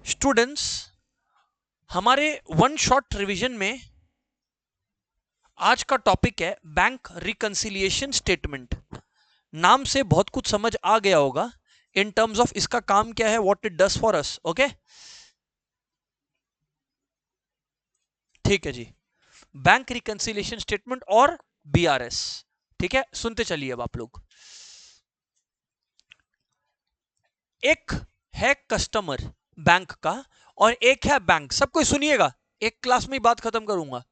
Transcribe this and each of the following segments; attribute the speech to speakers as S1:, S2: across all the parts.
S1: Students, हमारे one shot revision में आज का टॉपिक है बैंक रिकंसिलिएशन स्टेटमेंट। नाम से बहुत कुछ समझ आ गया होगा इन टर्म्स ऑफ इसका काम क्या है, what it does for us. Okay, ठीक है जी। बैंक रिकंसिलिएशन स्टेटमेंट और बीआरएस, ठीक है, सुनते चलिए अब आप लोग। एक है कस्टमर बैंक का और एक है बैंक। सब कोई सुनिएगा, एक क्लास में ही बात खत्म करूंगा।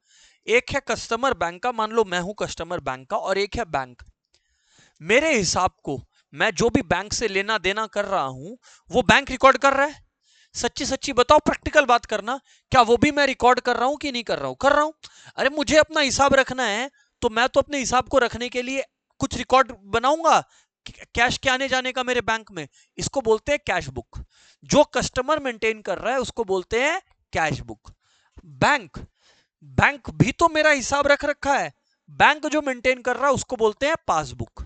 S1: एक है कस्टमर बैंक का, मान लो मैं हूं कस्टमर बैंक का, और एक है बैंक। मेरे हिसाब को मैं जो भी बैंक से लेना देना कर रहा हूं वो बैंक रिकॉर्ड कर रहा है। सच्ची सच्ची बताओ, प्रैक्टिकल बात करना, क्या वो भी मैं रिकॉर्ड कर रहा हूं कि नहीं कर रहा हूं? कर रहा हूं। अरे मुझे अपना हिसाब रखना है तो मैं तो अपने हिसाब को रखने के लिए कुछ रिकॉर्ड बनाऊंगा, कैश के आने जाने का मेरे बैंक में। इसको बोलते हैं कैश बुक। जो कस्टमर मेंटेन कर रहा है उसको बोलते हैं कैश बुक। बैंक बैंक भी तो मेरा हिसाब रख रखा है, बैंक जो मेंटेन कर रहा है उसको बोलते हैं पासबुक।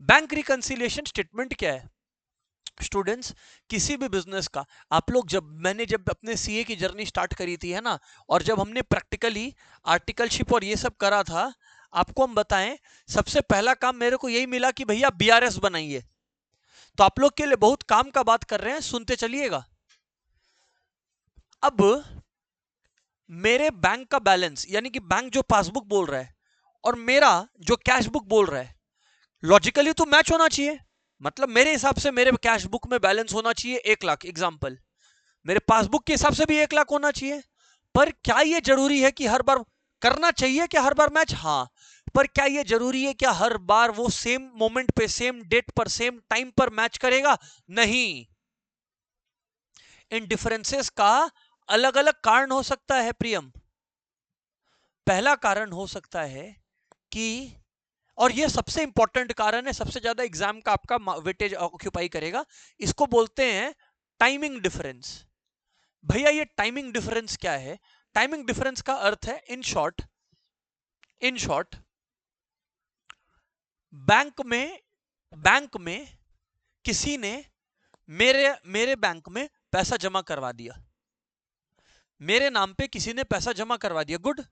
S1: बैंक रिकंसिलिएशन स्टेटमेंट क्या है स्टूडेंट्स? किसी भी बिजनेस का, आप लोग मैंने जब अपने सीए की जर्नी स्टार्ट करी थी, है ना, और जब हमने प्रैक्टिकली आर्टिकलशिप और ये सब करा था, आपको हम बताएं, सबसे पहला काम मेरे को यही मिला कि भैया बीआरएस बनाइए। तो आप लोग के लिए बहुत काम का बात कर रहे हैं, सुनते चलिएगा। अब मेरे बैंक का बैलेंस, यानी कि बैंक जो पासबुक बोल रहा है और मेरा जो कैश बुक बोल रहा है, लॉजिकली तो मैच होना चाहिए। मतलब मेरे हिसाब से मेरे कैश बुक में बैलेंस होना चाहिए 1 लाख एग्जाम्पल, मेरे पासबुक के हिसाब से भी 1 लाख होना चाहिए। पर क्या यह जरूरी है कि हर बार करना चाहिए? क्या हर बार मैच? हाँ। पर क्या यह जरूरी है क्या हर बार वो सेम मोमेंट पे, सेम डेट पर, सेम टाइम पर मैच करेगा? नहीं। इन डिफरेंसेस का अलग अलग कारण हो सकता है प्रियम। पहला कारण हो सकता है कि, और ये सबसे इंपॉर्टेंट कारण है, सबसे ज्यादा एग्जाम का आपका वेटेज ऑक्यूपाई करेगा, इसको बोलते हैं टाइमिंग डिफरेंस। भैया ये टाइमिंग डिफरेंस क्या है? टाइमिंग डिफरेंस का अर्थ है, इन शॉर्ट बैंक में किसी ने मेरे मेरे बैंक में पैसा जमा करवा दिया, मेरे नाम पे किसी ने पैसा जमा करवा दिया, गुड।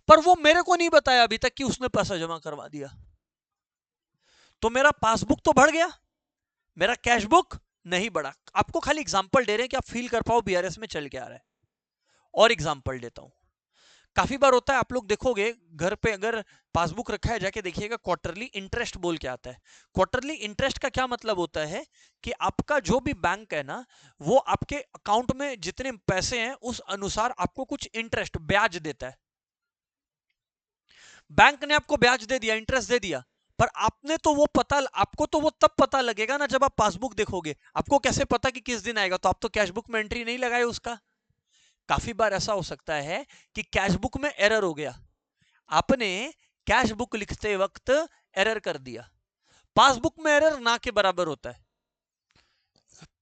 S1: पर वो मेरे को नहीं बताया अभी तक कि उसने पैसा जमा करवा दिया। तो मेरा पासबुक तो बढ़ गया, मेरा कैश बुक नहीं बढ़ा। आपको खाली एग्जांपल दे रहे हैं कि आप फील कर पाओ बीआरएस में चल के आ रहा है। और एग्जांपल देता हूं, काफी बार होता है, आप लोग देखोगे घर पे अगर पासबुक रखा है, जाके देखिएगा, क्वार्टरली इंटरेस्ट बोल के आता है। क्वार्टरली इंटरेस्ट का क्या मतलब होता है कि आपका जो भी बैंक है ना, वो आपके अकाउंट में जितने पैसे हैं उस अनुसार आपको कुछ इंटरेस्ट, ब्याज देता है। बैंक ने आपको ब्याज दे दिया, इंटरेस्ट दे दिया, पर आपको तो वो तब पता लगेगा ना जब आप पासबुक देखोगे। आपको कैसे पता कि किस दिन आएगा? तो आप तो कैश बुक में एंट्री नहीं लगाए उसका। काफी बार ऐसा हो सकता है कि कैश बुक में एरर हो गया, आपने कैश बुक लिखते वक्त एरर कर दिया। पासबुक में एरर ना के बराबर होता है।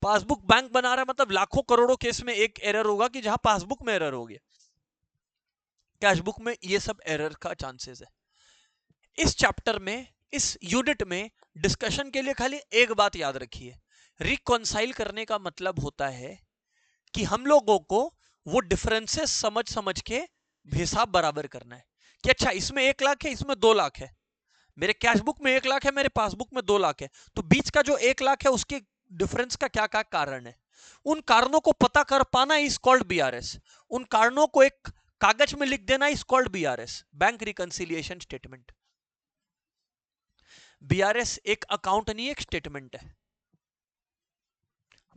S1: पासबुक बैंक बना रहा है मतलब लाखों करोड़ों केस में एक एरर होगा कि जहां पासबुक में एरर हो गया, कैश बुक में ये सब एरर का चांसेस है। इस चैप्टर में, इस यूनिट में डिस्कशन के लिए खाली एक बात याद रखिए, रिकॉन्साइल करने का मतलब होता है कि हम लोगों को वो डिफरेंसेस समझ समझ के हिसाब बराबर करना है कि अच्छा इसमें 1 लाख है, इसमें 2 लाख है, मेरे कैश बुक में 1 लाख है, मेरे पासबुक में 2 लाख है, तो बीच का जो 1 लाख है उसके डिफरेंस का क्या क्या कारण है, उन कारणों को पता कर पाना इज कॉल्ड बीआरएस। उन कारणों को एक कागज में लिख देना is called BRS, bank reconciliation statement. BRS एक अकाउंट नहीं, एक स्टेटमेंट है।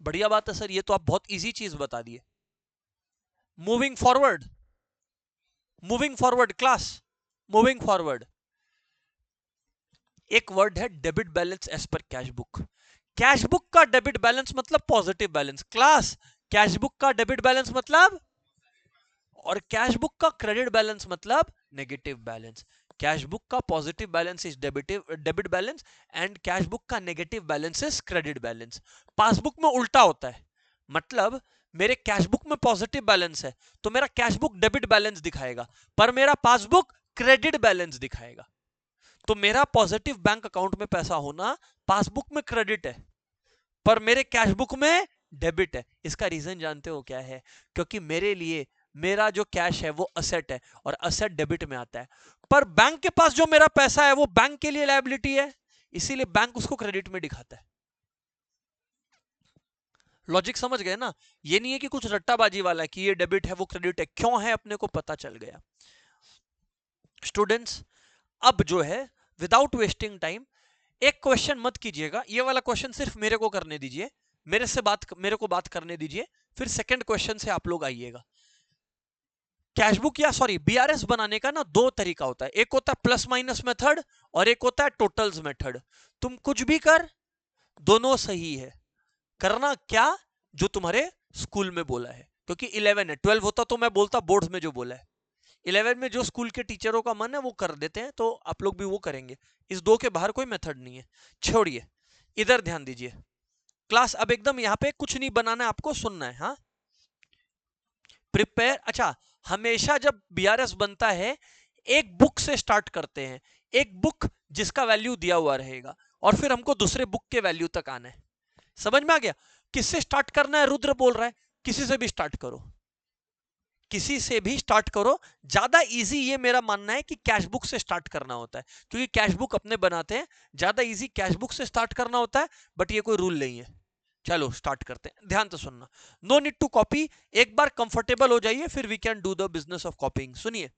S1: बढ़िया बात है सर, ये तो आप बहुत इजी चीज बता दिए। Moving forward, class, moving forward, एक वर्ड है डेबिट बैलेंस एज पर कैश बुक। कैश बुक का डेबिट बैलेंस मतलब positive balance, class. Cash book का डेबिट बैलेंस मतलब, और कैश बुक का क्रेडिट बैलेंस मतलब नेगेटिव बैलेंस। कैश बुक का positive balance is debit balance and cash book का negative balance is credit balance. Passbook में उल्टा होता है, मतलब मेरे कैश बुक में पॉजिटिव बैलेंस है तो मेरा कैश बुक डेबिट बैलेंस दिखाएगा, पर मेरा पासबुक क्रेडिट बैलेंस दिखाएगा। तो मेरा पॉजिटिव बैंक अकाउंट में पैसा होना पासबुक में क्रेडिट है, पर मेरे कैश बुक में डेबिट है। इसका रीजन जानते हो क्या है? क्योंकि मेरे लिए मेरा जो कैश है वो असेट है और असेट डेबिट में आता है, पर बैंक के पास जो मेरा पैसा है वो बैंक के लिए लायबिलिटी है, इसीलिए बैंक उसको क्रेडिट में दिखाता है। लॉजिक समझ गए ना? ये नहीं है कि कुछ रट्टाबाजी वाला है कि ये डेबिट है वो क्रेडिट है, क्यों है अपने को पता चल गया। स्टूडेंट्स अब जो है विदाउट वेस्टिंग टाइम एक क्वेश्चन मत कीजिएगा, ये वाला क्वेश्चन सिर्फ मेरे को करने दीजिए, मेरे को बात करने दीजिए, फिर सेकंड क्वेश्चन से आप लोग आइएगा। कैशबुक या सॉरी बीआरएस बनाने का ना दो तरीका होता है, एक होता है प्लस माइनस मेथड और एक होता है टोटल्स मेथड। तुम कुछ भी कर, दोनों सही है। करना क्या जो तुम्हारे स्कूल में बोला है, क्योंकि 11 है, 12 होता तो मैं बोलता बोर्ड्स में जो बोला है। 11 में जो स्कूल के टीचरों का मन है वो कर देते हैं, तो आप लोग भी वो करेंगे। इस दो के बाहर कोई मेथड नहीं है। छोड़िए, इधर ध्यान दीजिए क्लास। अब एकदम यहाँ पे कुछ नहीं बनाना है, आपको सुनना है। हाँ, प्रिपेयर। अच्छा, हमेशा जब बीआरएस बनता है एक बुक से स्टार्ट करते हैं, एक बुक जिसका वैल्यू दिया हुआ रहेगा, और फिर हमको दूसरे बुक के वैल्यू तक आना है। समझ में आ गया? किससे स्टार्ट करना है? रुद्र बोल रहा है किसी से भी स्टार्ट करो, किसी से भी स्टार्ट करो। ज्यादा इजी ये मेरा मानना है कि कैश बुक से स्टार्ट करना होता है, क्योंकि कैश बुक अपने बनाते हैं, ज्यादा इजी कैश बुक से स्टार्ट करना होता है, बट ये कोई रूल नहीं है। चलो स्टार्ट करते हैं, ध्यान से सुनना। नो नीड टू कॉपी, एक बार कंफर्टेबल हो जाइए फिर we can do the business of copying. सुनिए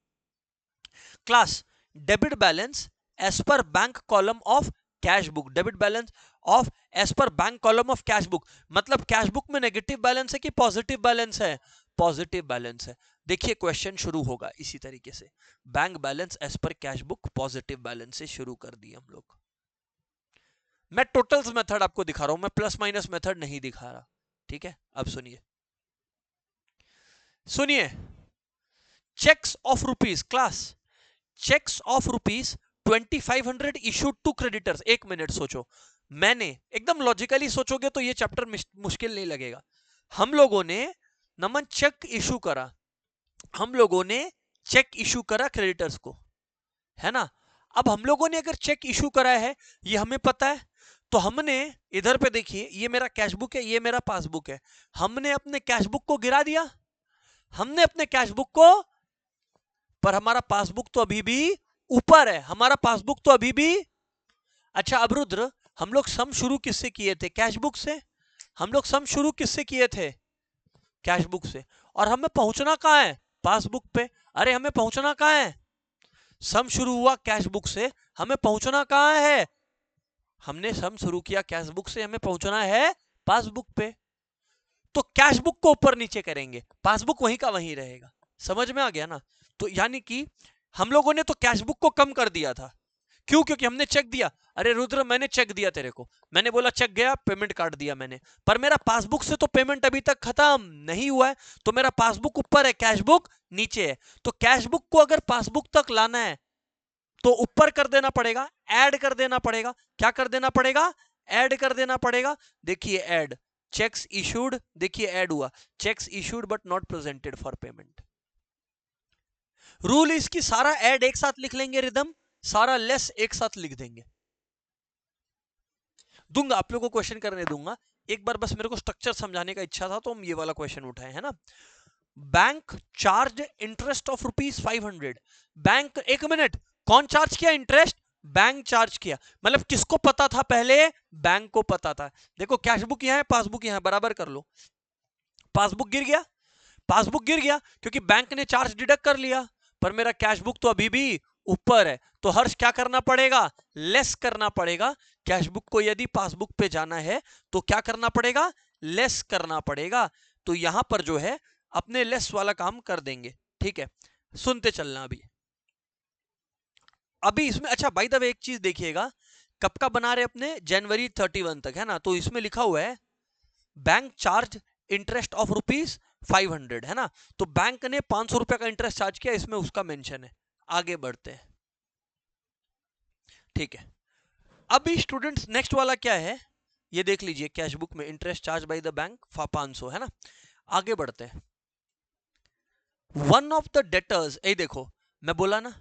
S1: क्लास, डेबिट बैलेंस एज पर bank column of cash book, debit balance of as पर bank column of cash book, मतलब कैश बुक में negative balance है कि पॉजिटिव बैलेंस है? Positive balance है। देखिए क्वेश्चन शुरू होगा इसी तरीके से, बैंक बैलेंस एज पर कैश बुक पॉजिटिव बैलेंस से शुरू कर दिए हम लोग। मैं टोटल्स मेथड आपको दिखा रहा हूं, मैं प्लस माइनस मेथड नहीं दिखा रहा, ठीक है? अब सुनिए, सुनिए। Cheques of rupees, class, cheques of rupees 2500 issued to creditors. एक मिनट सोचो, मैंने एकदम लॉजिकली सोचोगे तो ये चैप्टर मुश्किल नहीं लगेगा। हम लोगों ने नमन चेक इशू करा, हम लोगों ने चेक इशू करा क्रेडिटर्स को, है ना? अब हम लोगों ने अगर चेक इशू करा है, ये हमें पता है, तो हमने इधर पे देखिए, ये मेरा कैश बुक है, ये मेरा पासबुक है, हमने अपने कैश बुक को गिरा दिया, हमने अपने कैश बुक को, पर हमारा पासबुक तो अभी भी ऊपर है, हमारा पासबुक तो अभी भी। अच्छा अब रुद्र, हम लोग सम शुरू किससे किए थे? कैश बुक से। हम लोग सम शुरू किससे किए थे? कैश बुक से। और हमें पहुंचना कहां है? पासबुक पे। अरे हमें पहुंचना कहां है? सम शुरू हुआ कैश बुक से, हमें पहुंचना कहां है? हमने सम शुरू किया कैश बुक से, हमें पहुंचना है पासबुक पे। तो कैश बुक को ऊपर नीचे करेंगे, पासबुक वहीं का वहीं रहेगा। समझ में आ गया ना? तो यानी कि हम लोगों ने तो कैश बुक को कम कर दिया था, क्यों? क्योंकि हमने चेक दिया। अरे रुद्र, मैंने चेक दिया तेरे को, मैंने बोला चेक गया, पेमेंट काट दिया मैंने, पर मेरा पासबुक से तो पेमेंट अभी तक खत्म नहीं हुआ है, तो मेरा पासबुक ऊपर है, कैश बुक नीचे है। तो कैश बुक को अगर पासबुक तक लाना है तो ऊपर कर देना पड़ेगा, ऐड कर देना पड़ेगा। क्या कर देना पड़ेगा? ऐड कर देना पड़ेगा। देखिए ऐड, चेक्स इशूड, देखिए ऐड हुआ, cheques issued but not presented for payment. Rule इसकी सारा ऐड एक साथ लिख लेंगे, रिदम सारा लेस एक साथ लिख देंगे। दूंगा आप लोगों को, क्वेश्चन करने दूंगा, एक बार बस मेरे को स्ट्रक्चर समझाने का इच्छा था तो हम ये वाला क्वेश्चन उठाए, है ना? Bank charge interest of ₹500। Bank, एक मिनट, कौन चार्ज किया इंटरेस्ट? बैंक चार्ज किया। मतलब किसको पता था पहले? बैंक को पता था। देखो कैश बुक यहां है, पासबुक यहां है, बराबर कर लो। पासबुक गिर गया, पासबुक गिर गया क्योंकि बैंक ने चार्ज डिडक्ट कर लिया, पर मेरा कैश बुक तो अभी भी ऊपर है, तो हर्ष क्या करना पड़ेगा? लेस करना पड़ेगा। कैश बुक को यदि पासबुक पे जाना है तो क्या करना पड़ेगा? लेस करना पड़ेगा। तो यहां पर जो है अपने लेस वाला काम कर देंगे, ठीक है? सुनते चलना। अभी इसमें अच्छा बाय द वे एक चीज देखिएगा, कब का बना रहे अपने? जनवरी 31 तक, है ना? तो इसमें लिखा हुआ है बैंक चार्ज इंटरेस्ट ऑफ ₹500, है ना? तो बैंक ने 500 रुपए का इंटरेस्ट चार्ज किया, इसमें उसका मेंशन है। आगे बढ़ते हैं, ठीक है? अभी स्टूडेंट्स नेक्स्ट वाला क्या है ये देख लीजिए, कैश बुक में interest charge by the bank 500, है ना? आगे बढ़ते हैं। वन ऑफ द डेटर्स, ये देखो मैं बोला ना,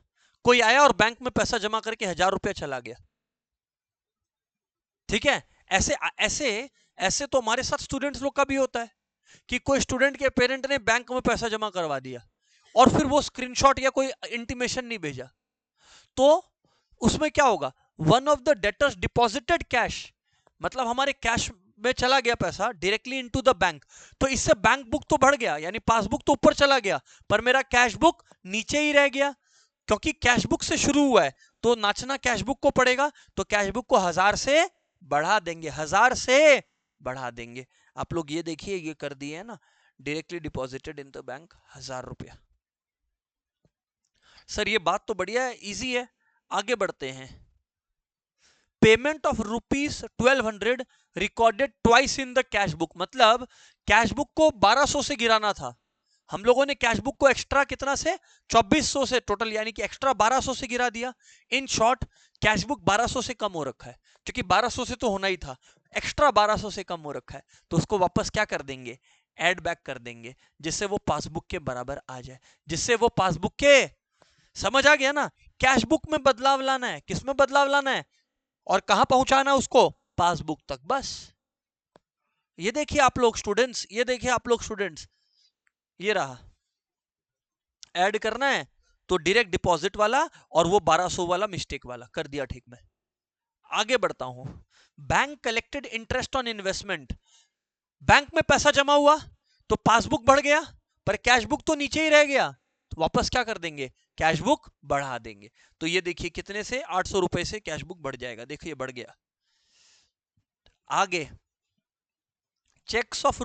S1: कोई आया और बैंक में पैसा जमा करके 1000 रुपया चला गया, ठीक है? ऐसे ऐसे ऐसे तो हमारे साथ स्टूडेंट्स लोग का भी होता है कि कोई स्टूडेंट के पेरेंट ने बैंक में पैसा जमा करवा दिया और फिर वो स्क्रीनशॉट या कोई इंटीमेशन नहीं भेजा, तो उसमें क्या होगा, one of the debtors deposited cash, मतलब हमारे कैश में चला गया पैसा डायरेक्टली इनटू द बैंक, तो इससे बैंक बुक तो बढ़ गया, यानी पासबुक तो ऊपर चला गया, पर मेरा कैश बुक नीचे ही रह गया, क्योंकि कैश बुक से शुरू हुआ है तो नाचना कैश बुक को पड़ेगा, तो कैश बुक को 1000 से बढ़ा देंगे, 1000 से बढ़ा देंगे। आप लोग ये देखिए, ये कर दिए है ना, directly deposited in the bank 1000 रुपया। सर ये बात तो बढ़िया है, इजी है, आगे बढ़ते हैं। Payment of ₹1200 recorded twice in the cash book, मतलब कैश बुक को 1200 से गिराना था, हम लोगों ने कैश बुक को एक्स्ट्रा कितना से 2400 से टोटल, यानी कि एक्स्ट्रा 1200 से गिरा दिया। इन शॉर्ट कैश बुक 1200 से कम हो रखा है, क्योंकि 1200 से तो होना ही था, एक्स्ट्रा 1200 से कम हो रखा है, तो उसको वापस क्या कर देंगे, ऐड बैक कर देंगे, जिससे वो पासबुक के बराबर आ जाए, जिससे वो पासबुक के, समझ आ गया ना, कैश बुक में बदलाव लाना है, किसमें बदलाव लाना है और कहां पहुंचाना उसको, पासबुक तक, बस। ये देखिए आप लोग स्टूडेंट्स, ये देखिए आप लोग स्टूडेंट्स, ये रहा, ऐड करना है तो डायरेक्ट डिपॉजिट वाला और वो 1200 वाला मिस्टेक वाला कर दिया, ठीक। मैं आगे बढ़ता हूं। Bank collected interest on investment, bank में पैसा जमा हुआ तो पासबुक बढ़ गया, पर कैश बुक तो नीचे ही रह गया, तो वापस क्या कर देंगे, कैश बुक बढ़ा देंगे। तो ये देखिए कितने से, 800 रुपए से कैश बुक बढ़ जाएगा, देखिए बढ़ गया। आगे, checks of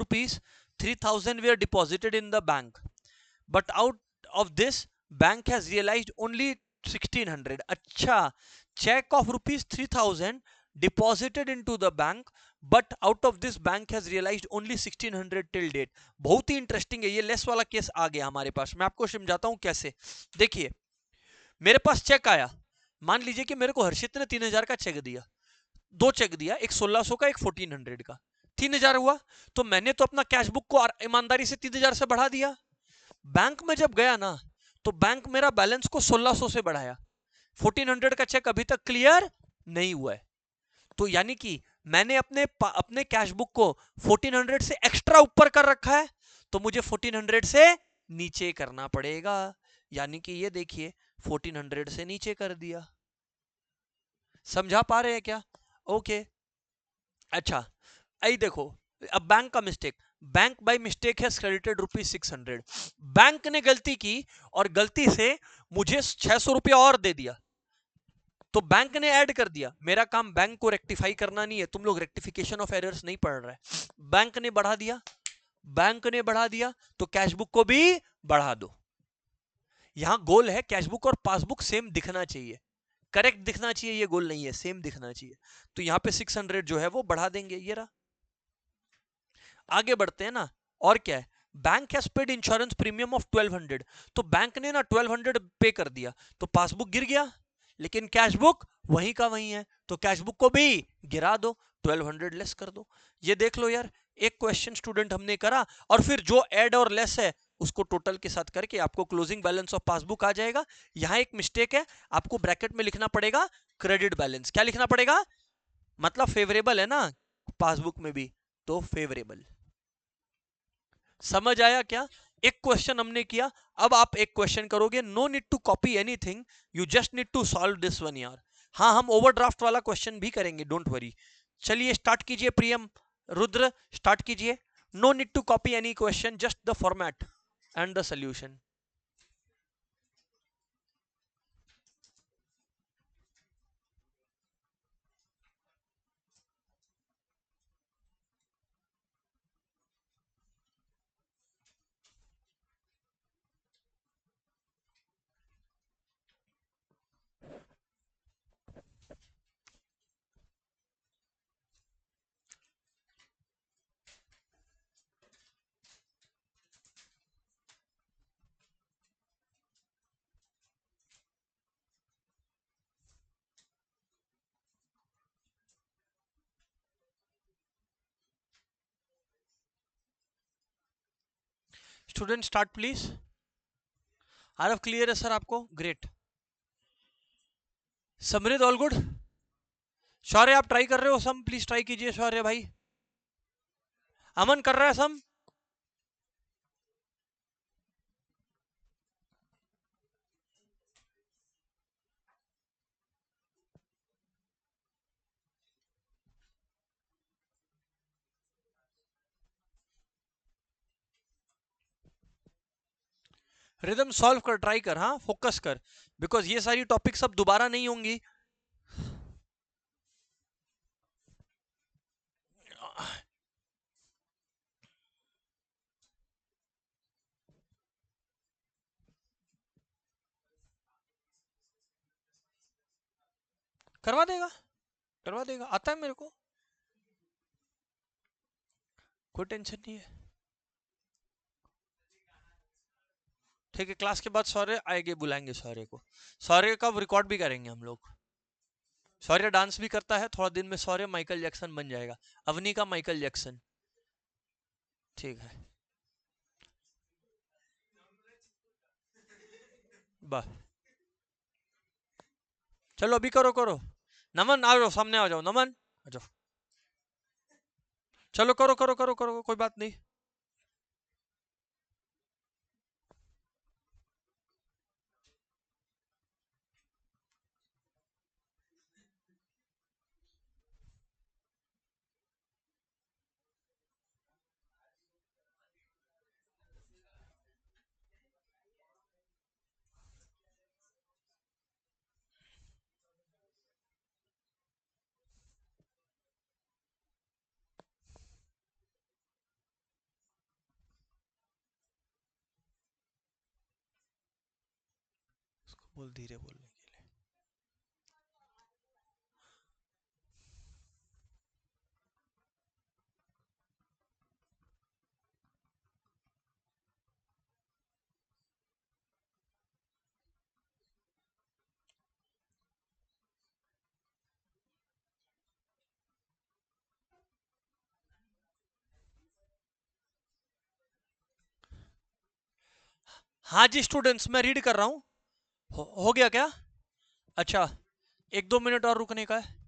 S1: ₹3000 were deposited in the bank, but out of this bank has realized only 1600। अच्छा, check of ₹3000 deposited into the bank, but out of this bank has realized only 1600 till date। बहुत ही interesting है, ये less वाला case आ गया हमारे पास, मैं आपको समझाता हूं कैसे। देखिए मेरे पास चेक आया, मान लीजिए कि मेरे को हर्षित ने 3000 का चेक दिया, दो चेक दिया, एक 1600 का, एक 1400 का, 3000 हुआ, तो मैंने तो अपना कैश बुक को ईमानदारी से 3000 से बढ़ा दिया। बैंक में जब गया ना, तो बैंक मेरा बैलेंस को 1600 से बढ़ाया, 1400 का चेक अभी तक क्लियर नहीं हुआ है, तो यानी कि मैंने अपने कैश बुक को 1400 से एक्स्ट्रा ऊपर कर रखा है, तो मुझे 1400 से नीचे करना पड़ेगा, यानी कि ये देखिए 1400 से नीचे कर दिया। समझा पा रहे हैं क्या? ओके। अच्छा, आई देखो, अब बैंक का mistake, bank by mistake has credited ₹600, bank ने गलती की और गलती से मुझे 600 रुपया और दे दिया, तो बैंक ने ऐड कर दिया, मेरा काम बैंक को रेक्टिफाई करना नहीं है, तुम लोग रेक्टिफिकेशन ऑफ एरर्स नहीं पढ़ रहे, बैंक ने बढ़ा दिया, बैंक ने बढ़ा दिया, तो कैश बुक को भी बढ़ा दो। यहां गोल है कैश बुक और पासबुक सेम दिखना चाहिए, करेक्ट दिखना चाहिए, ये गोल नहीं है, सेम दिखना चाहिए, तो यहां पे 600 जो है वो बढ़ा देंगे, ये रहा। आगे बढ़ते हैं ना, और क्या है, bank has paid insurance premium of 1200, तो बैंक ने ना 1200 पे कर दिया, तो पासबुक गिर गया, लेकिन कैश बुक वहीं का वहीं है, तो कैश बुक को भी गिरा दो, 1200 लेस कर दो। ये देख लो यार, एक क्वेश्चन स्टूडेंट हमने करा, और फिर जो ऐड और लेस है उसको टोटल के साथ करके आपको क्लोजिंग बैलेंस ऑफ पासबुक आ जाएगा। यहां एक मिस्टेक है, आपको ब्रैकेट में लिखना पड़ेगा क्रेडिट बैलेंस, क्या लिखना पड़ेगा, मतलब फेवरेबल है ना पासबुक में भी, तो फेवरेबल। समझ आया क्या? एक क्वेश्चन हमने किया, अब आप एक क्वेश्चन करोगे, no need to copy anything, you just need to solve this one यार। हाँ, हम ओवरड्राफ्ट वाला क्वेश्चन भी करेंगे, डोंट वरी। चलिए स्टार्ट कीजिए, प्रियम रुद्र स्टार्ट कीजिए। No need to copy any question, just the format and the solution. Student start please. Arif clear है सर आपको? Great. Samriddh all good? Shaurya आप ट्राई कर रहे हो? सम प्लीज ट्राई कीजिए शौर्य भाई। अमन कर रहा है सम? रिदम सॉल्व कर, ट्राई कर, हाँ फोकस कर, बिकॉज ये सारी टॉपिक सब दोबारा नहीं होंगी। करवा देगा, करवा देगा, आता है मेरे को, कोई टेंशन नहीं है। ठीक है, क्लास के बाद सौर्य आएंगे, बुलाएंगे सौर्य को, सौर्य का रिकॉर्ड भी करेंगे हम लोग। सौर्य डांस भी करता है, थोड़ा दिन में सौर्य माइकल जैक्सन बन जाएगा, अवनी का माइकल जैक्सन। ठीक है, बस चलो अभी करो करो। नमन आ जाओ, सामने आ जाओ, नमन आ जाओ। चलो करो करो करो करो, कोई बात नहीं। उसको बोल धीरे बोलने के लिए। हाँ जी स्टूडेंट्स, मैं रीड कर रहा हूँ। हो गया क्या? अच्छा, 1-2 मिनट और रुकने का है।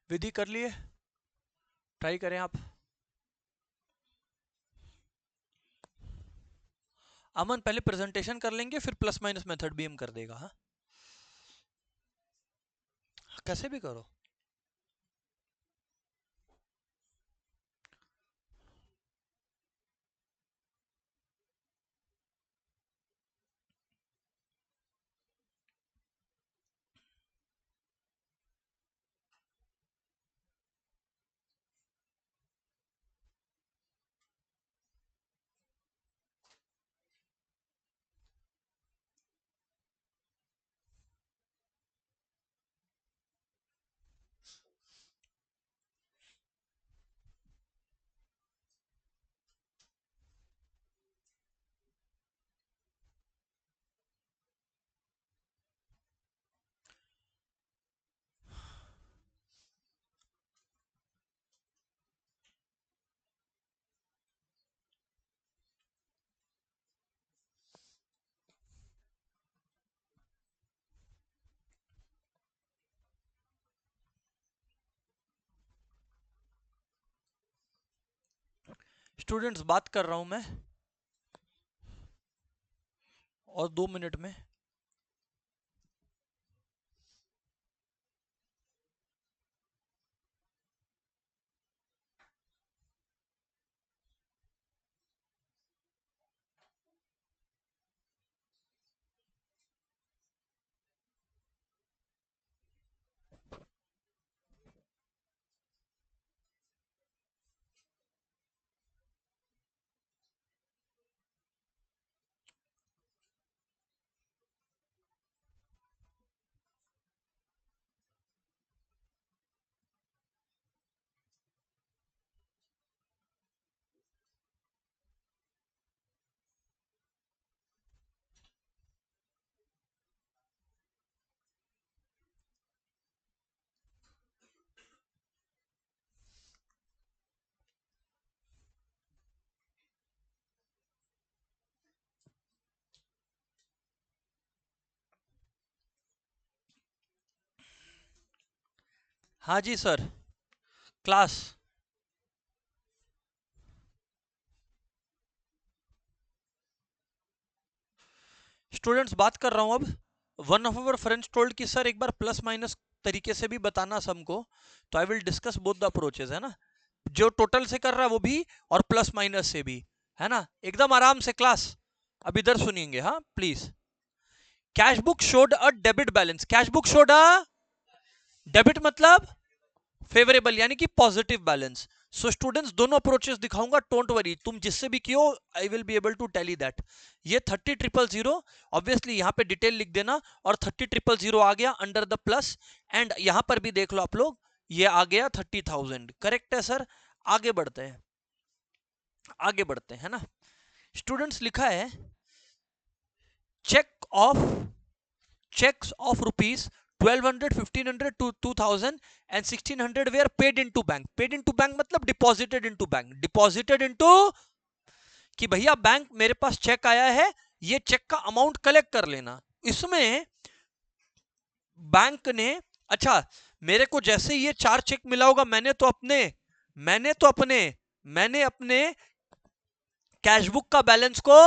S1: विधि कर लिए, ट्राई करें आप। अमन पहले प्रेजेंटेशन कर लेंगे, फिर प्लस माइनस मेथड भी हम कर देगा, हाँ कैसे भी करो। स्टूडेंट्स बात कर रहा हूं मैं, और 2 मिनट में। हाँ जी सर। क्लास स्टूडेंट्स बात कर रहा हूं अब। One of our friends told कि सर एक बार प्लस माइनस तरीके से भी बताना सबको, तो I will discuss both the approaches, है ना। जो टोटल से कर रहा है वो भी और प्लस माइनस से भी, है ना, एकदम आराम से क्लास। अब इधर सुनिएंगे, हाँ please. Cash book showed a debit balance, cash book showed a debit मतलब फेवरेबल यानी कि पॉजिटिव बैलेंस। सो स्टूडेंट्स दोनों अप्रोचेस दिखाऊंगा, डोंट वरी, तुम जिससे भी कियो I will be able to tell you that. ये 30,000 ऑब्वियसली यहां पे डिटेल लिख देना, और 30,000 आ गया अंडर द प्लस, एंड यहां पर भी देख लो आप लोग, ये आ गया 30,000, करेक्ट है सर। आगे बढ़ते हैं, आगे बढ़ते हैं, है ना। स्टूडेंट्स लिखा है cheque of checks of rupees 1200 1500 to 2000 and 1600 were paid into bank, paid into bank मतलब deposited into bank, deposited into, कि भैया बैंक मेरे पास चेक आया है, ये चेक का अमाउंट कलेक्ट कर लेना। इसमें बैंक ने, अच्छा, मेरे को जैसे ये 4 चेक मिला होगा, मैंने अपने कैशबुक का बैलेंस को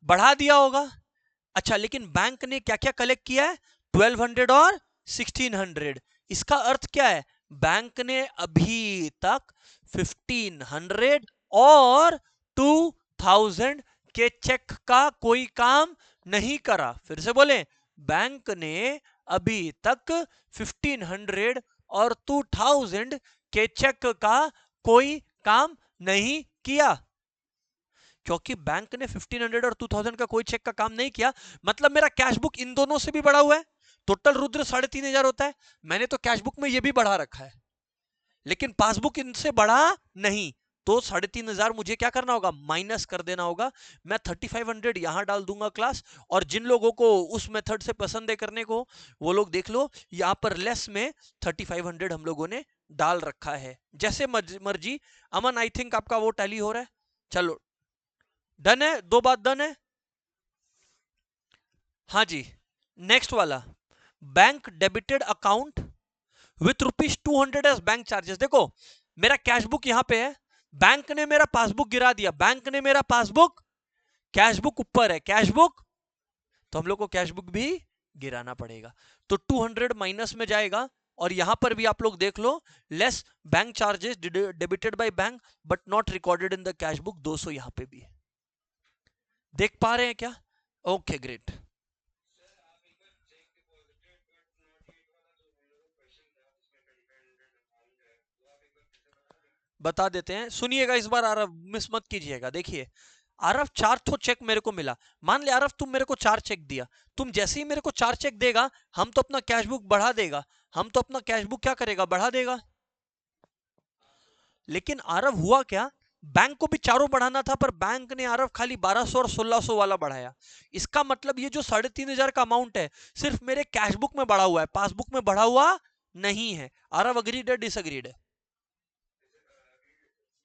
S1: बढ़ा दिया होगा। अच्छा, लेकिन बैंक ने क्या क्या कलेक्ट किया है, 1200 और 1600। इसका अर्थ क्या है, बैंक ने अभी तक 1500 और 2000 के चेक का कोई काम नहीं करा। फिर से बोले, बैंक ने अभी तक 1500 और 2000 के चेक का कोई काम नहीं किया। क्योंकि बैंक ने 1500 और 2000 का कोई चेक का काम नहीं किया, मतलब मेरा कैश बुक इन दोनों से भी बढ़ा हुआ है। टोटल रुद्र 3500 होता है, मैंने तो कैश बुक में ये भी बढ़ा रखा है, लेकिन पासबुक इनसे बढ़ा नहीं। तो 3500 मुझे क्या करना होगा, माइनस कर देना होगा। मैं 3500 यहां डाल दूंगा क्लास, और जिन लोगों को उस मेथड से पसंद है करने को, वो लोग देख लो, यहां पर लेस में 3500 हम लोगों ने डाल रखा है, जैसे मर्जी। अमन आई थिंक आपका वो टैली हो रहा है, चलो डन है, 2 बात डन है। हाँ जी, नेक्स्ट वाला, bank debited account with ₹200 as bank charges. देखो मेरा कैश बुक यहां पे है, बैंक ने मेरा पासबुक गिरा दिया, बैंक ने मेरा पासबुक, कैश बुक ऊपर है, कैश बुक, तो हम लोग को कैश बुक भी गिराना पड़ेगा। तो 200 माइनस में जाएगा, और यहां पर भी आप लोग देख लो, less bank charges debited by bank but not recorded in the cash book, 200 यहां पे भी है। देख पा रहे हैं क्या? Okay great. बता देते हैं, सुनिएगा इस बार, आरव मिस मत कीजिएगा। देखिए आरव, 4 तो चेक मेरे को मिला, मान ले आरव तुम मेरे को 4 चेक दिया, तुम जैसे ही मेरे को 4 चेक देगा, हम तो अपना कैश बुक बढ़ा देगा, हम तो अपना कैश बुक क्या करेगा, बढ़ा देगा। लेकिन आरव हुआ क्या, बैंक को भी चारों बढ़ाना था, पर बैंक ने आरव खाली 1200 और 1600 वाला बढ़ाया। इसका मतलब ये जो 3500 का अमाउंट है, सिर्फ मेरे कैश बुक में बढ़ा हुआ है, पासबुक में बढ़ा हुआ नहीं है। आरव अग्रीड है, डिसअग्रीड है?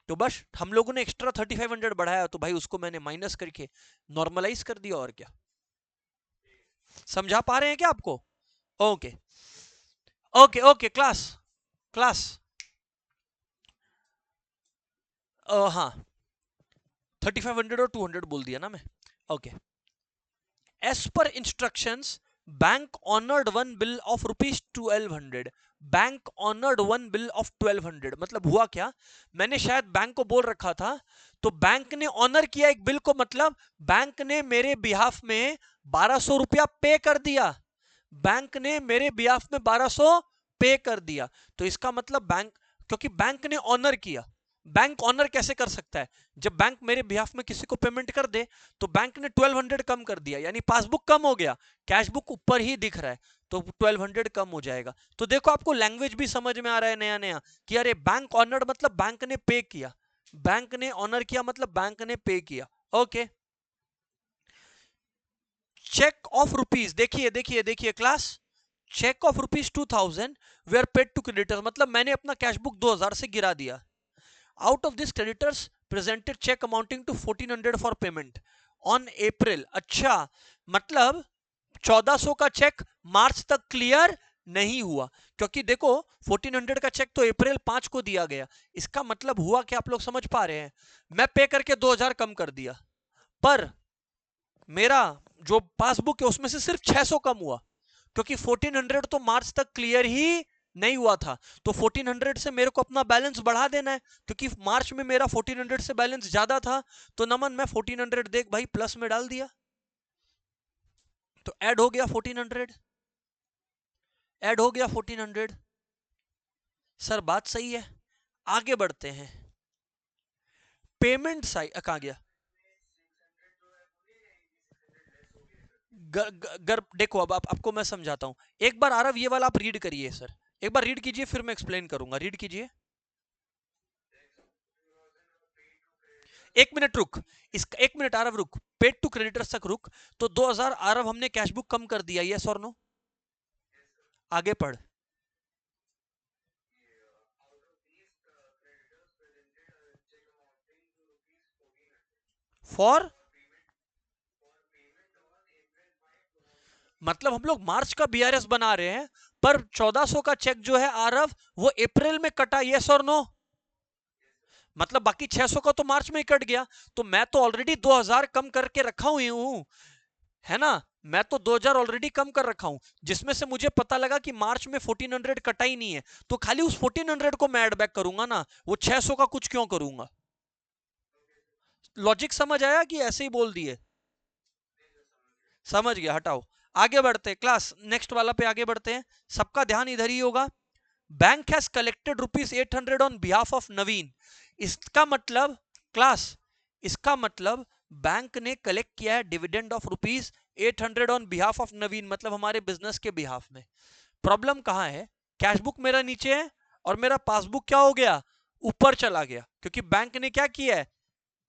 S1: तो बस हम लोगों ने एक्स्ट्रा 3500 बढ़ाया, तो भाई उसको मैंने माइनस करके नॉर्मलाइज कर दिया, और क्या। समझा पा रहे हैं क्या आपको? Okay okay okay class, class हाँ, 3500 और 200 बोल दिया ना मैं। Okay, as per instructions bank honoured one bill of ₹1200, bank honoured one bill of 1200 मतलब हुआ क्या, मैंने शायद बैंक को बोल रखा था, तो बैंक ने ऑनर किया एक बिल को, मतलब बैंक ने मेरे बिहाफ में 1200 रुपया पे कर दिया, बैंक ने मेरे बिहाफ में 1200 पे कर दिया। तो इसका मतलब बैंक, क्योंकि बैंक ने ऑनर किया, बैंक ऑनर कैसे कर सकता है, जब बैंक मेरे बिहाफ में किसी को पेमेंट कर दे, तो बैंक ने 1200 कम कर दिया, यानी पासबुक कम हो गया, कैश बुक ऊपर ही दिख रहा है, तो 1200 कम हो जाएगा। तो देखो आपको लैंग्वेज भी समझ में आ रहा है नया नया, कि अरे बैंक ऑनर्ड मतलब बैंक ने पे किया, बैंक ने ऑनर किया मतलब बैंक ने पे किया। ओके, चेक ऑफ रुपीज, देखिए देखिए देखिए class, cheque of ₹2000 were paid to creditor, मतलब मैंने अपना कैश बुक 2000 से गिरा दिया। Out of this creditors presented cheque amounting to 1400 for payment on April. अच्छा, मतलब 1400 का चेक मार्च तक क्लियर नहीं हुआ, क्योंकि देखो 1400 का चेक तो अप्रैल 5 को दिया गया। इसका मतलब हुआ कि आप लोग समझ पा रहे हैं, मैं पे करके 2000 कम कर दिया, पर मेरा जो पासबुक है उसमें से सिर्फ 600 कम हुआ, क्योंकि 1400 तो मार्च तक क्लियर ही नहीं हुआ था। तो 1400 से मेरे को अपना बैलेंस बढ़ा देना है, क्योंकि मार्च में मेरा 1400 से बैलेंस ज्यादा था। तो नमन मैं 1400 देख भाई प्लस में डाल दिया, तो ऐड हो गया 1400, ऐड हो गया 1400। सर बात सही है, आगे बढ़ते हैं। पेमेंट साइड कहां गया? देखो अब आपको मैं समझाता हूं, एक बार आरव ये वाला आप रीड करिए सर, एक बार रीड कीजिए फिर मैं एक्सप्लेन करूंगा, रीड कीजिए। एक मिनट रुक, इसका एक मिनट आरव रुक, पेड टू क्रेडिटर्स तक रुक। तो 2000 आरव हमने कैश बुक कम कर दिया, यस और नो? आगे पढ़। फॉर मतलब हम लोग मार्च का बीआरएस बना रहे हैं, पर 1400 का चेक जो है आरव वो अप्रैल में कटा, यस और नो? मतलब बाकी 600 का तो मार्च में ही कट गया, तो मैं तो ऑलरेडी 2000 कम करके रखा हुई हूं, है ना? मैं तो 2000 ऑलरेडी कम कर रखा हूं, जिसमें से मुझे पता लगा कि मार्च में 1400 कटा ही नहीं है, तो खाली उस 1400 को मैं ऐड बैक करूंगा ना, वो 600 का कुछ क्यों करूंगा? लॉजिक समझ आया कि ऐसे ही बोल दिए? समझ गया, हटाओ। आगे बढ़ते क्लास, नेक्स्ट वाला पे आगे बढ़ते हैं, सबका ध्यान इधर ही होगा। Bank has collected rupees 800 on behalf of Naveen. इसका मतलब क्लास, इसका मतलब बैंक ने कलेक्ट किया है dividend of rupees 800 on behalf of Naveen, मतलब हमारे बिजनेस के बिहाफ में। प्रॉब्लम कहां है? कैश बुक मेरा नीचे है और मेरा पासबुक क्या हो गया? ऊपर चला गया, क्योंकि बैंक ने क्या किया है?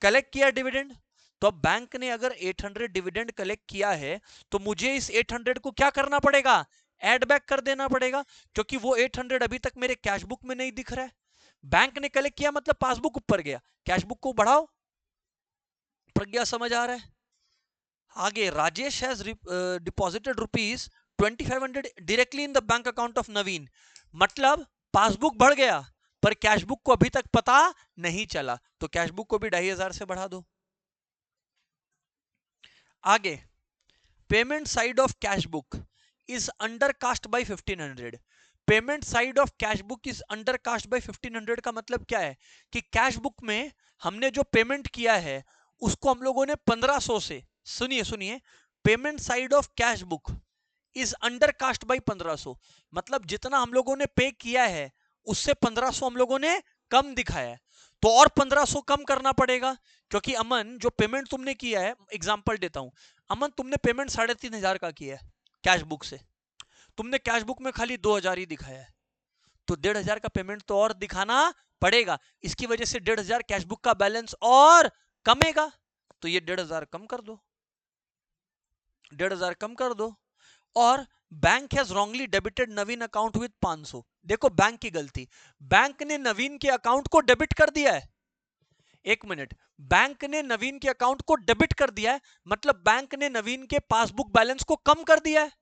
S1: कलेक्ट किया डिविडेंड। तो अब बैंक ने अगर 800 डिविडेंड कलेक्ट किया है, तो मुझे इस 800 को क्या करना पड़ेगा? ऐड बैक कर देना पड़ेगा, क्योंकि वो 800 अभी तक मेरे कैश बुक में नहीं दिख रहा है। बैंक ने कलेक्ट किया मतलब पासबुक ऊपर गया, कैश बुक को बढ़ाओ। प्रज्ञा समझ आ रहा है? आगे, Rajesh has deposited rupees 2500 directly in the bank account of Naveen. मतलब पासबुक बढ़ गया, पर कैश बुक को अभी तक पता नहीं चला, तो कैश बुक को भी 2500 से बढ़ा दो। आगे, payment side of cash book is undercast by 1500। Payment side of cash book is undercast by 1500 का मतलब क्या है? कि कैश बुक में हमने जो पेमेंट किया है उसको हम लोगों ने 1500 से, सुनिए सुनिए, payment side of cash book is undercast by 1500, मतलब जितना हम लोगों ने पे किया है उससे 1500 हम लोगों ने कम दिखाया है, तो और 1500 कम करना पड़ेगा। क्योंकि अमन जो पेमेंट तुमने किया है, एग्जांपल देता हूं, अमन तुमने पेमेंट 3500 का किया है कैश बुक से, तुमने कैश बुक में खाली 2000 ही दिखाया है, तो 1500 का पेमेंट तो और दिखाना पड़ेगा। इसकी वजह से 1500 कैश बुक का बैलेंस और कमेगा, तो ये 1500 कम कर दो, 1500 कम कर दो। और bank has wrongly debited Naveen account with 500। देखो बैंक की गलती, बैंक ने नवीन के अकाउंट को डेबिट कर दिया है। एक मिनट, बैंक ने नवीन के अकाउंट को डेबिट कर दिया है, मतलब बैंक ने नवीन के पासबुक बैलेंस को कम कर दिया है।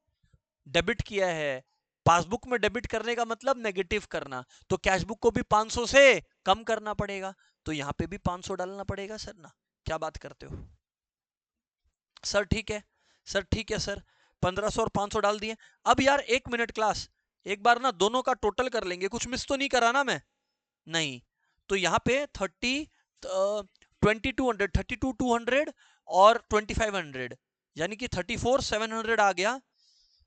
S1: डेबिट किया है, पासबुक में डेबिट करने का मतलब नेगेटिव करना, तो कैश बुक को भी 500 से कम करना पड़ेगा, तो यहां पे भी 500 डालना पड़ेगा सर ना। क्या बात करते हो सर? ठीक है सर, ठीक है सर, 1500 और 500 डाल दिए। अब यार एक मिनट क्लास, एक बार ना दोनों का टोटल कर लेंगे, कुछ मिस तो नहीं करा ना मैं? नहीं। तो यहाँ पे 2200 32,200 और 2500, यानी कि 34,700 आ गया।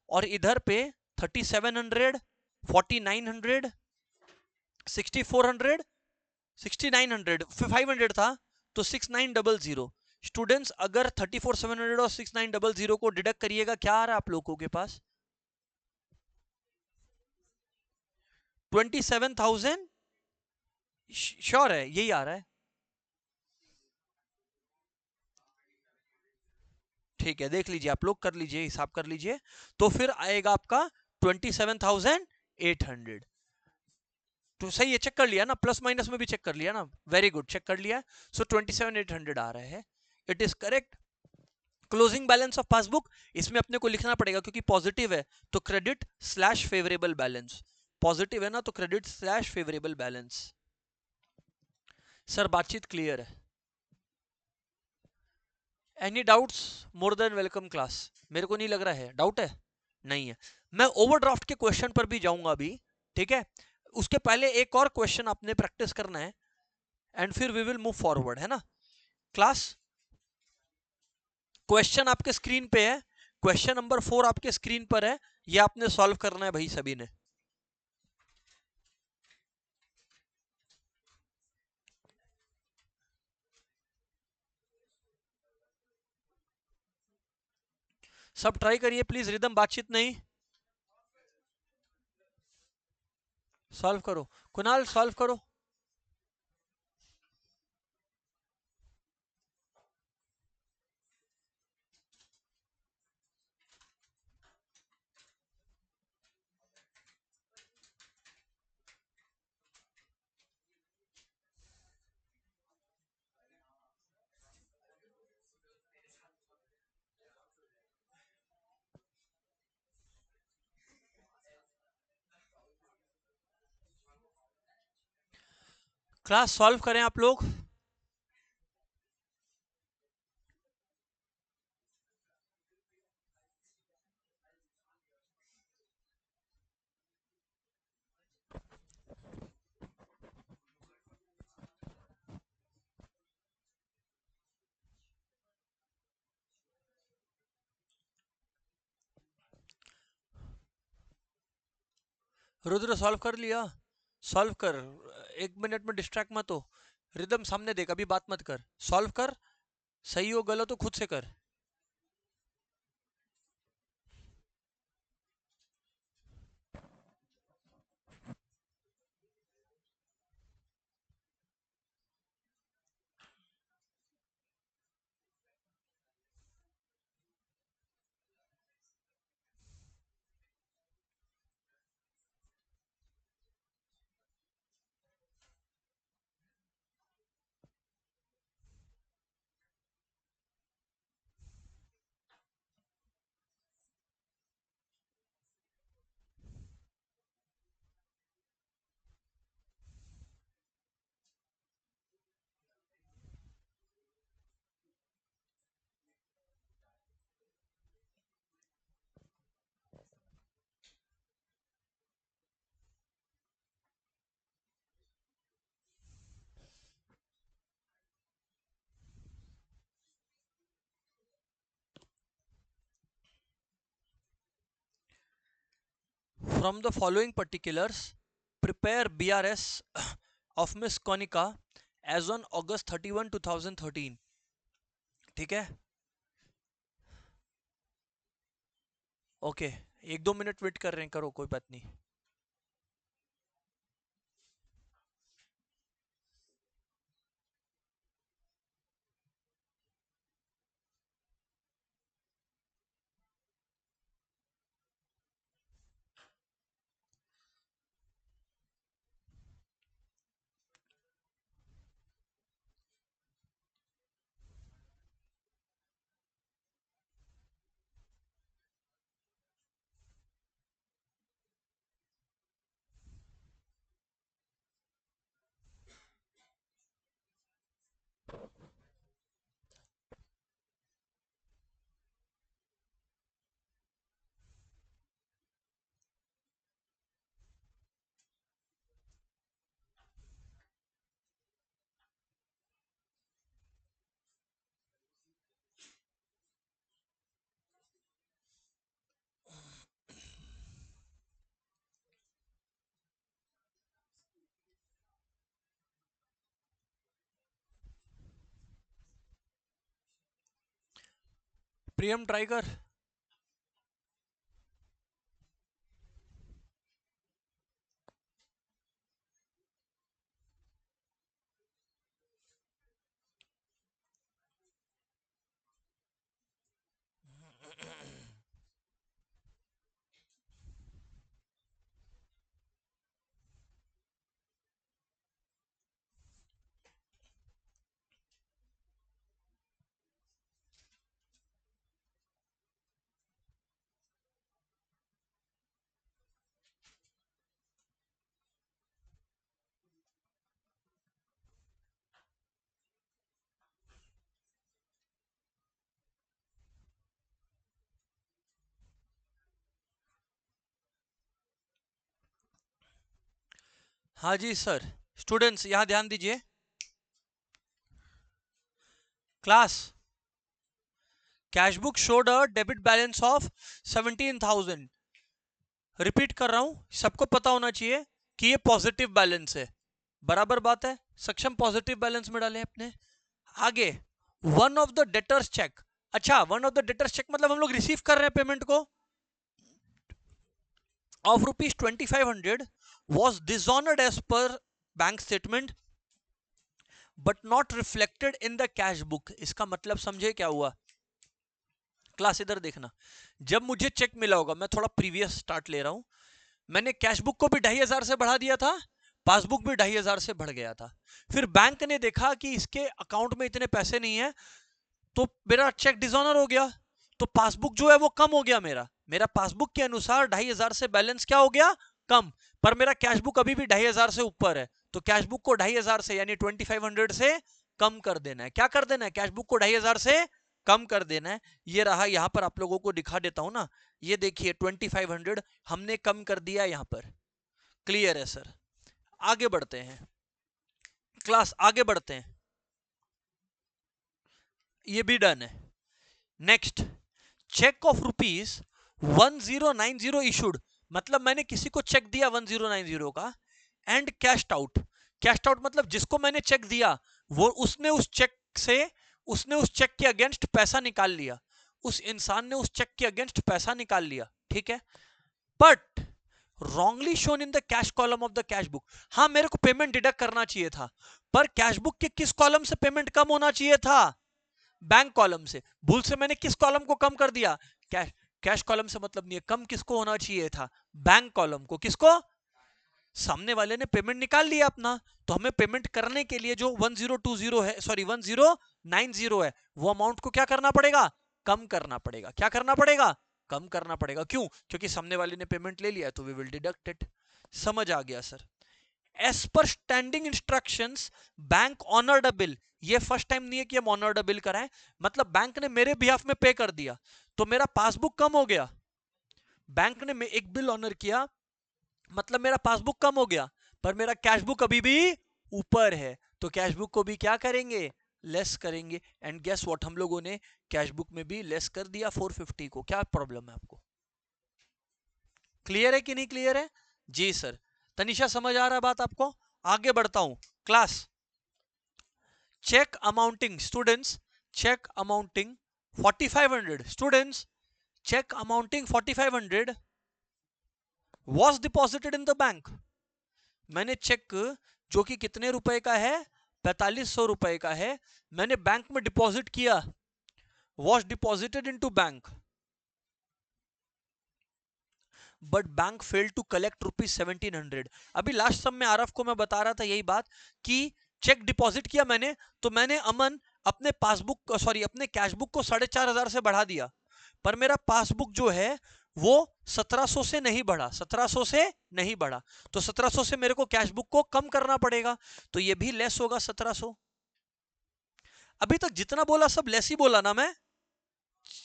S1: और इधर पे 3700, 4900, 6400, 6900, 500 था, तो 6900। स्टूडेंट्स अगर 34,700 और 6900 को डिडक्ट करिएगा, क्या आ रहा है आप लोगों के पास? 27,000। श्योर है यही आ रहा है? ठीक है, देख लीजिए आप लोग, कर लीजिए हिसाब कर लीजिए, तो फिर आएगा आपका 27,800। तो सही है, चेक कर लिया ना, प्लस माइनस में भी चेक कर लिया ना, वेरी गुड, चेक कर लिया। सो 27,800 आ रहा है, it is correct. Closing balance of passbook, इसमें अपने को लिखना पड़ेगा क्योंकि पॉजिटिव है तो credit slash favourable balance, positive है ना तो credit slash favourable balance. Sir बातचीत क्लियर है। Any doubts? More than welcome class. मेरे को नहीं लग रहा है डाउट है, नहीं है। मैं ओवरड्राफ्ट के क्वेश्चन पर भी जाऊंगा अभी, ठीक है। उसके पहले एक और क्वेश्चन आपने प्रैक्टिस करना है एंड फिर वी विल मूव फॉरवर्ड, है ना क्लास। क्वेश्चन आपके स्क्रीन पे है, क्वेश्चन नंबर 4 आपके स्क्रीन पर है, ये आपने सॉल्व करना है भाई सभी ने। सब ट्राई करिए प्लीज, रिदम बातचीत नहीं। सॉल्व करो, कुणाल सॉल्व करो। क्लास सॉल्व करें आप लोग। रुद्र सॉल्व कर लिया? सॉल्व कर, 1 मिनट में डिस्ट्रैक्ट मत हो। रिदम सामने देख, अभी बात मत कर, सॉल्व कर। सही हो गलत हो खुद से कर। From the following particulars, prepare BRS of Miss Konica as on August 31, 2013। ठीक है, ओके। 1-2 मिनट वेट कर रहे हैं, करो कोई बात नहीं। प्रियम ट्राई कर। हाँ जी सर। स्टूडेंट्स यहां ध्यान दीजिए। Class, cash book showed a debit balance of 17,000। Repeat कर रहा हूं, सबको पता होना चाहिए कि ये पॉजिटिव बैलेंस है। बराबर बात है, सक्षम पॉजिटिव बैलेंस में डालें अपने। आगे, one of the debtors cheque. अच्छा, one of the debtors cheque मतलब हम लोग रिसीव कर रहे हैं पेमेंट को, of rupees 2500 was dishonoured as पर bank statement but not reflected in the cash book. इसका मतलब समझे क्या हुआ? क्लास इधर देखना, जब मुझे चेक मिला होगा, मैं थोड़ा प्रीवियस स्टार्ट ले रहा हूं, मैंने कैश बुक को भी 2500 से बढ़ा दिया था, पासबुक भी 2500 से बढ़ गया था। फिर बैंक ने देखा कि इसके अकाउंट में इतने पैसे नहीं है, तो मेरा चेक डिसऑनर हो गया, तो पासबुक जो है वो कम हो गया। मेरा मेरा पासबुक के अनुसार 2500 से बैलेंस क्या हो गया? कम। पर मेरा कैश बुक अभी भी 2500 से ऊपर है, तो कैश बुक को 2500 से यानी 2500 से कम कर देना है। क्या कर देना है? कैश बुक को 2500 से कम कर देना है। ये रहा, यहां पर आप लोगों को दिखा देता हूं ना, ये देखिए 2500 हमने कम कर दिया यहां पर। क्लियर है सर? आगे बढ़ते हैं क्लास, आगे बढ़ते हैं। ये भी डन है। Next, cheque of rupees 1090 issued, मतलब मैंने किसी को चेक दिया 1090 का, and cashed out. Cashed out मतलब जिसको मैंने चेक दिया वो उसने उस चेक के अगेंस्ट पैसा निकाल लिया, उस इंसान ने उस चेक के अगेंस्ट पैसा निकाल लिया, ठीक है। But wrongly shown in the cash column of the cash book. हाँ, मेरे को पेमेंट डिडक्ट करना चाहिए था, पर कैश बुक के किस कॉलम से पेमेंट कम होना चाहिए था? बैंक कॉलम से। भूल से मैंने किस कॉलम को कम कर दिया? कैश। कैश कॉलम से मतलब नहीं है, कम किसको होना चाहिए था? बैंक कॉलम को। किसको? सामने वाले ने पेमेंट निकाल लिया अपना, तो हमें पेमेंट करने के लिए जो 1020 है, सॉरी 1090 है, वो अमाउंट को क्या करना पड़ेगा? कम करना पड़ेगा। क्या करना पड़ेगा? कम करना पड़ेगा। क्यों? क्योंकि सामने वाले ने पेमेंट ले लिया, तो वी विल डिडक्ट इट। समझ आ गया सर? As per standing instructions bank honoured a bill. ये फर्स्ट टाइम नहीं है कि हम ऑनर्ड अ बिल कराएं, मतलब बैंक ने मेरे बिहाफ में पे कर दिया, तो मेरा पासबुक कम हो गया। बैंक ने एक बिल ऑनर किया, मतलब मेरा पासबुक कम हो गया, पर मेरा कैश बुक अभी भी ऊपर है, तो कैश बुक को भी क्या करेंगे? लेस करेंगे। एंड गेस व्हाट, हम लोगों ने कैश बुक में भी लेस कर दिया 450 को। क्या प्रॉब्लम है आपको? क्लियर है कि नहीं क्लियर है? जी सर। तनिषा समझ आ रहा है बात आपको? आगे बढ़ता हूं class. Cheque amounting, students, cheque amounting 4500, students, cheque amounting 4500 was deposited in the bank. मैंने चेक जो कि कितने रुपए का है? 4500 रुपए का है, मैंने बैंक में डिपॉजिट किया, was deposited into bank, but bank fail to collect rupees 1700। अभी लास्ट सम में आरफ को मैं बता रहा था यही बात कि चेक डिपॉजिट किया मैंने, तो मैंने अमन अपने पासबुक, सॉरी अपने कैश बुक को 4500 से बढ़ा दिया, पर मेरा पासबुक जो है वो 1700 से नहीं बढ़ा, 1700 से नहीं बढ़ा, तो 1700 से मेरे को कैश बुक को कम करना पड़ेगा, तो ये भी लेस होगा 1700। अभी तक जितना बोला सब लेस ही बोला ना मैं?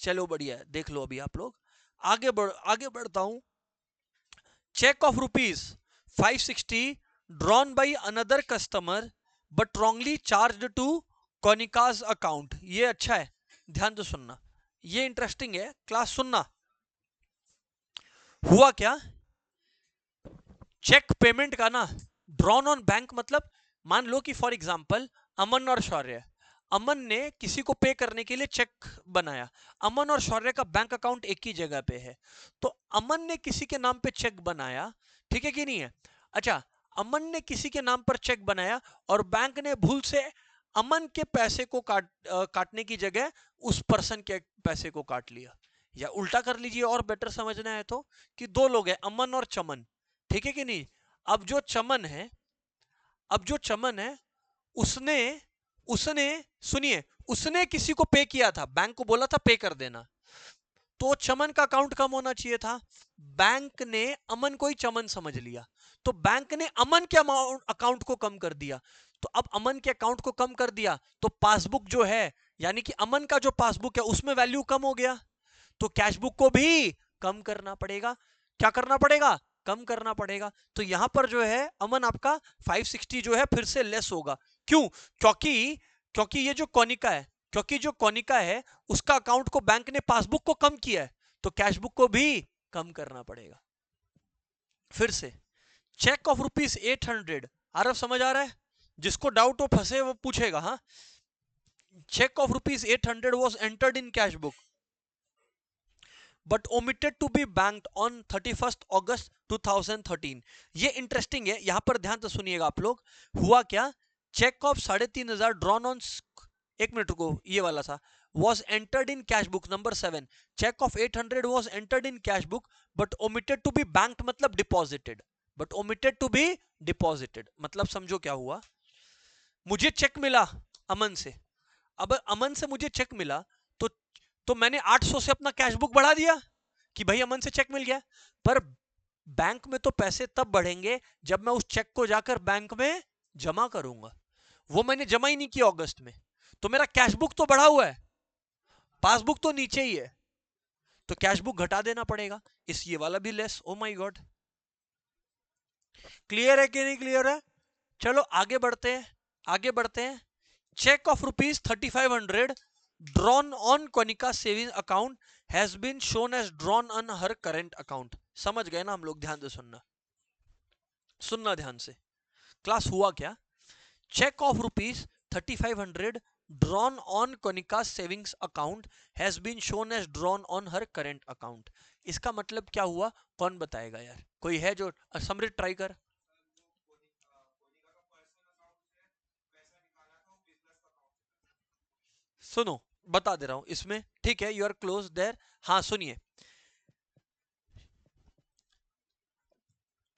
S1: चलो बढ़िया, देख लो अभी आप लोग। आगे बढ़ता हूं। Cheque of rupees 560 drawn by another customer but wrongly charged to Kanika's account. ये अच्छा है, ध्यान से सुनना, ये इंटरेस्टिंग है क्लास, सुनना। हुआ क्या? चेक पेमेंट का ना, ड्रॉन ऑन बैंक मतलब, मान लो कि फॉर एग्जांपल अमन और शौर्य, अमन ने किसी को पे करने के लिए चेक बनाया, अमन और शौर्य का बैंक अकाउंट एक ही जगह पे है, तो अमन ने किसी के नाम पे चेक बनाया, ठीक है कि नहीं है? अच्छा, अमन ने किसी के नाम पर चेक बनाया और बैंक ने भूल से अमन के पैसे को काटने की जगह उस पर्सन के पैसे को काट लिया। या उल्टा कर लीजिए और बेटर समझना है तो, कि दो लोग हैं अमन और चमन, ठीक है कि नहीं? अब जो चमन है उसने उसने सुनिए, उसने किसी को पे किया था, बैंक को बोला था पे कर देना, तो चमन का अकाउंट कम होना चाहिए था। बैंक ने अमन को ही चमन समझ लिया, तो बैंक ने अमन के अकाउंट को कम कर दिया, तो अब अमन के अकाउंट को कम कर दिया, तो पासबुक जो है, यानी कि अमन का जो पासबुक है उसमें वैल्यू कम हो गया, तो कैश बुक को भी कम करना पड़ेगा। क्या करना पड़ेगा? कम करना पड़ेगा। तो यहां पर जो है अमन आपका 560 जो है फिर से लेस होगा। क्यों? क्योंकि ये जो कोनिका है, क्योंकि जो कोनिका है उसका अकाउंट को बैंक ने पासबुक को कम किया है, तो कैश बुक को भी कम करना पड़ेगा। फिर से चेक ऑफ रुपीज 800, आरव समझ आ रहा है? जिसको डाउट हो फंसे वो पूछेगा। हाँ, check of rupees 800 was entered in cash book but omitted to be banked on 31st August 2013। ये इंटरेस्टिंग है, यहां पर ध्यान से सुनिएगा आप लोग। हुआ क्या? चेक ऑफ 3,500 ड्रॉन ऑन, एक मिनट रुको, ये वाला था, was entered in cash book number 7। check of 800 was entered in cash book but omitted to be banked मतलब deposited, but omitted to be deposited मतलब समझो क्या हुआ। मुझे चेक मिला अमन से, अब अमन से मुझे चेक मिला तो मैंने 800 से अपना कैश बुक बढ़ा दिया कि भाई अमन से चेक मिल गया। पर बैंक में तो पैसे तब बढ़ेंगे जब मैं उस चेक को जाकर बैंक में जमा करूंगा। वो मैंने जमा ही नहीं किया अगस्त में, तो मेरा कैश बुक तो बढ़ा हुआ है, पासबुक तो नीचे ही है, तो कैश बुक घटा देना पड़ेगा। इस ये वाला भी less. Oh my God, clear है कि नहीं क्लियर है? चलो आगे बढ़ते हैं, आगे बढ़ते हैं। Cheque of rupees 3,500 drawn on Konika savings account has been shown as drawn on her current account। समझ गए ना हम लोग? ध्यान से सुनना, सुनना ध्यान से। क्लास हुआ क्या? Cheque of rupees 3,500 drawn on Konika savings account has been shown as drawn on her current account। इसका मतलब क्या हुआ? कौन बताएगा यार? कोई है जो? समृद्ध ट्राई कर। सुनो बता दे रहा हूं इसमें, ठीक है? You are close there. हाँ सुनिए,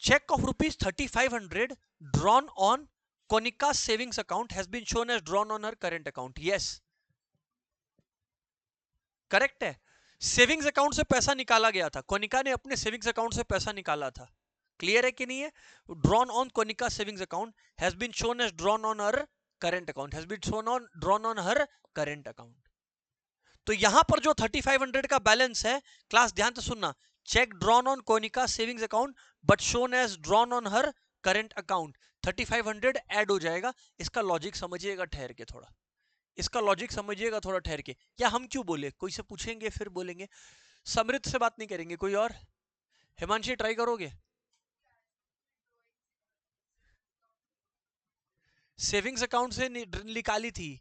S1: cheque of rupees 3,500 drawn on Konika savings account has been shown as drawn on her current account. Yes correct है, सेविंग्स अकाउंट से पैसा निकाला गया था, कोनिका ने अपने सेविंग्स अकाउंट से पैसा निकाला था। क्लियर है कि नहीं है? Drawn on Konika savings account has been shown as drawn on her current account, has been shown on drawn on her current account. तो यहां पर जो 3,500 का बैलेंस है, क्लास ध्यान से सुनना, cheque drawn on Konika savings account but shown as drawn on her current account, 3,500 add हो जाएगा। इसका लॉजिक समझिएगा ठहर के थोड़ा, इसका लॉजिक समझिएगा थोड़ा ठहर के। या हम क्यों बोले, कोई से पूछेंगे फिर बोलेंगे। समृद्ध से बात नहीं करेंगे, कोई और? हिमांशी ट्राई करोगे? सेविंग्स अकाउंट से निकाली थी,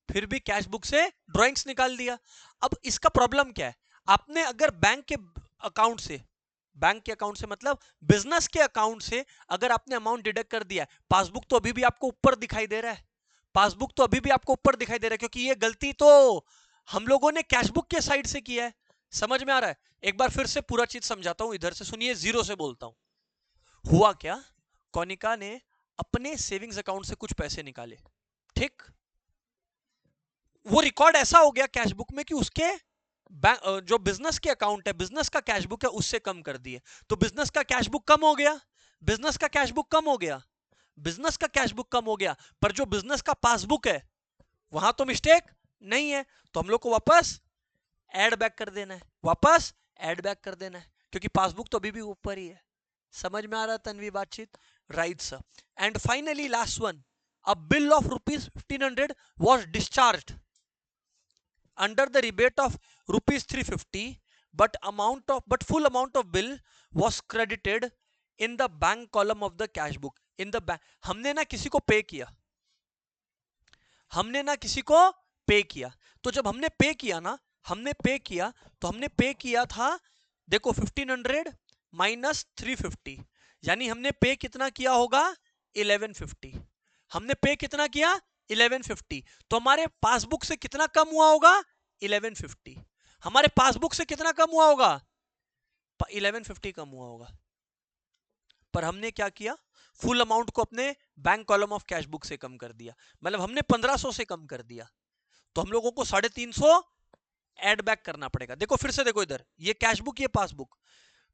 S1: फिर भी कैश बुक से ड्राइंग्स निकाल दिया। अब इसका प्रॉब्लम क्या है? आपने अगर बैंक के अकाउंट से, बैंक के अकाउंट से मतलब बिजनेस के अकाउंट से अगर आपने अमाउंट डिडक्ट कर दिया, पासबुक तो अभी भी आपको ऊपर दिखाई दे रहा है, पासबुक तो अभी भी आपको ऊपर दिखाई दे रहा है, क्योंकि ये गलती तो हम लोगों ने कैश बुक के साइड से किया है। समझ में आ रहा है? एक बार फिर से पूरा चीज समझाता हूं, इधर से सुनिए, जीरो से बोलता हूं। हुआ क्या? कोनिका ने अपने सेविंग्स अकाउंट से कुछ पैसे निकाले, ठीक? वो रिकॉर्ड ऐसा हो गया कैश बुक में कि उसके जो बिजनेस के अकाउंट है, बिजनेस का कैश बुक है, उससे कम कर दिए। तो बिजनेस का कैश बुक कम हो गया, बिजनेस का कैश बुक कम हो गया, बिजनेस का कैश बुक कम हो गया, पर जो बिजनेस का पासबुक है वहां तो मिस्टेक नहीं है, तो हम लोग को वापस ऐड बैक कर देना है, वापस ऐड बैक कर देना है, क्योंकि पासबुक तो अभी भी ऊपर ही है। समझ में आ रहा है तन्वी बातचीत? Right sir. And finally last one, a bill of rupees 1,500 was discharge under the rebate of rupees 350, but full amount of bill was credited in the bank column of the cash book in the bank। हमने ना किसी को पे किया, हमने ना किसी को पे किया, तो जब हमने पे किया ना, हमने पे किया तो हमने पे किया था, देखो 1,500 माइनस 350, यानी हमने पे कितना किया होगा? 1150। हमने पे कितना किया? 1150। तो हमारे पासबुक से कितना कम हुआ होगा? 1150। हमारे पासबुक से कितना कम हुआ होगा? 1150 कम हुआ होगा। पर हमने क्या किया? फुल अमाउंट को अपने bank column of cash book से कम कर दिया, मतलब हमने 1,500 से कम कर दिया, तो हम लोगों को 350 ऐड बैक करना पड़ेगा। देखो फिर से देखो इधर, ये कैश बुक, ये पासबुक,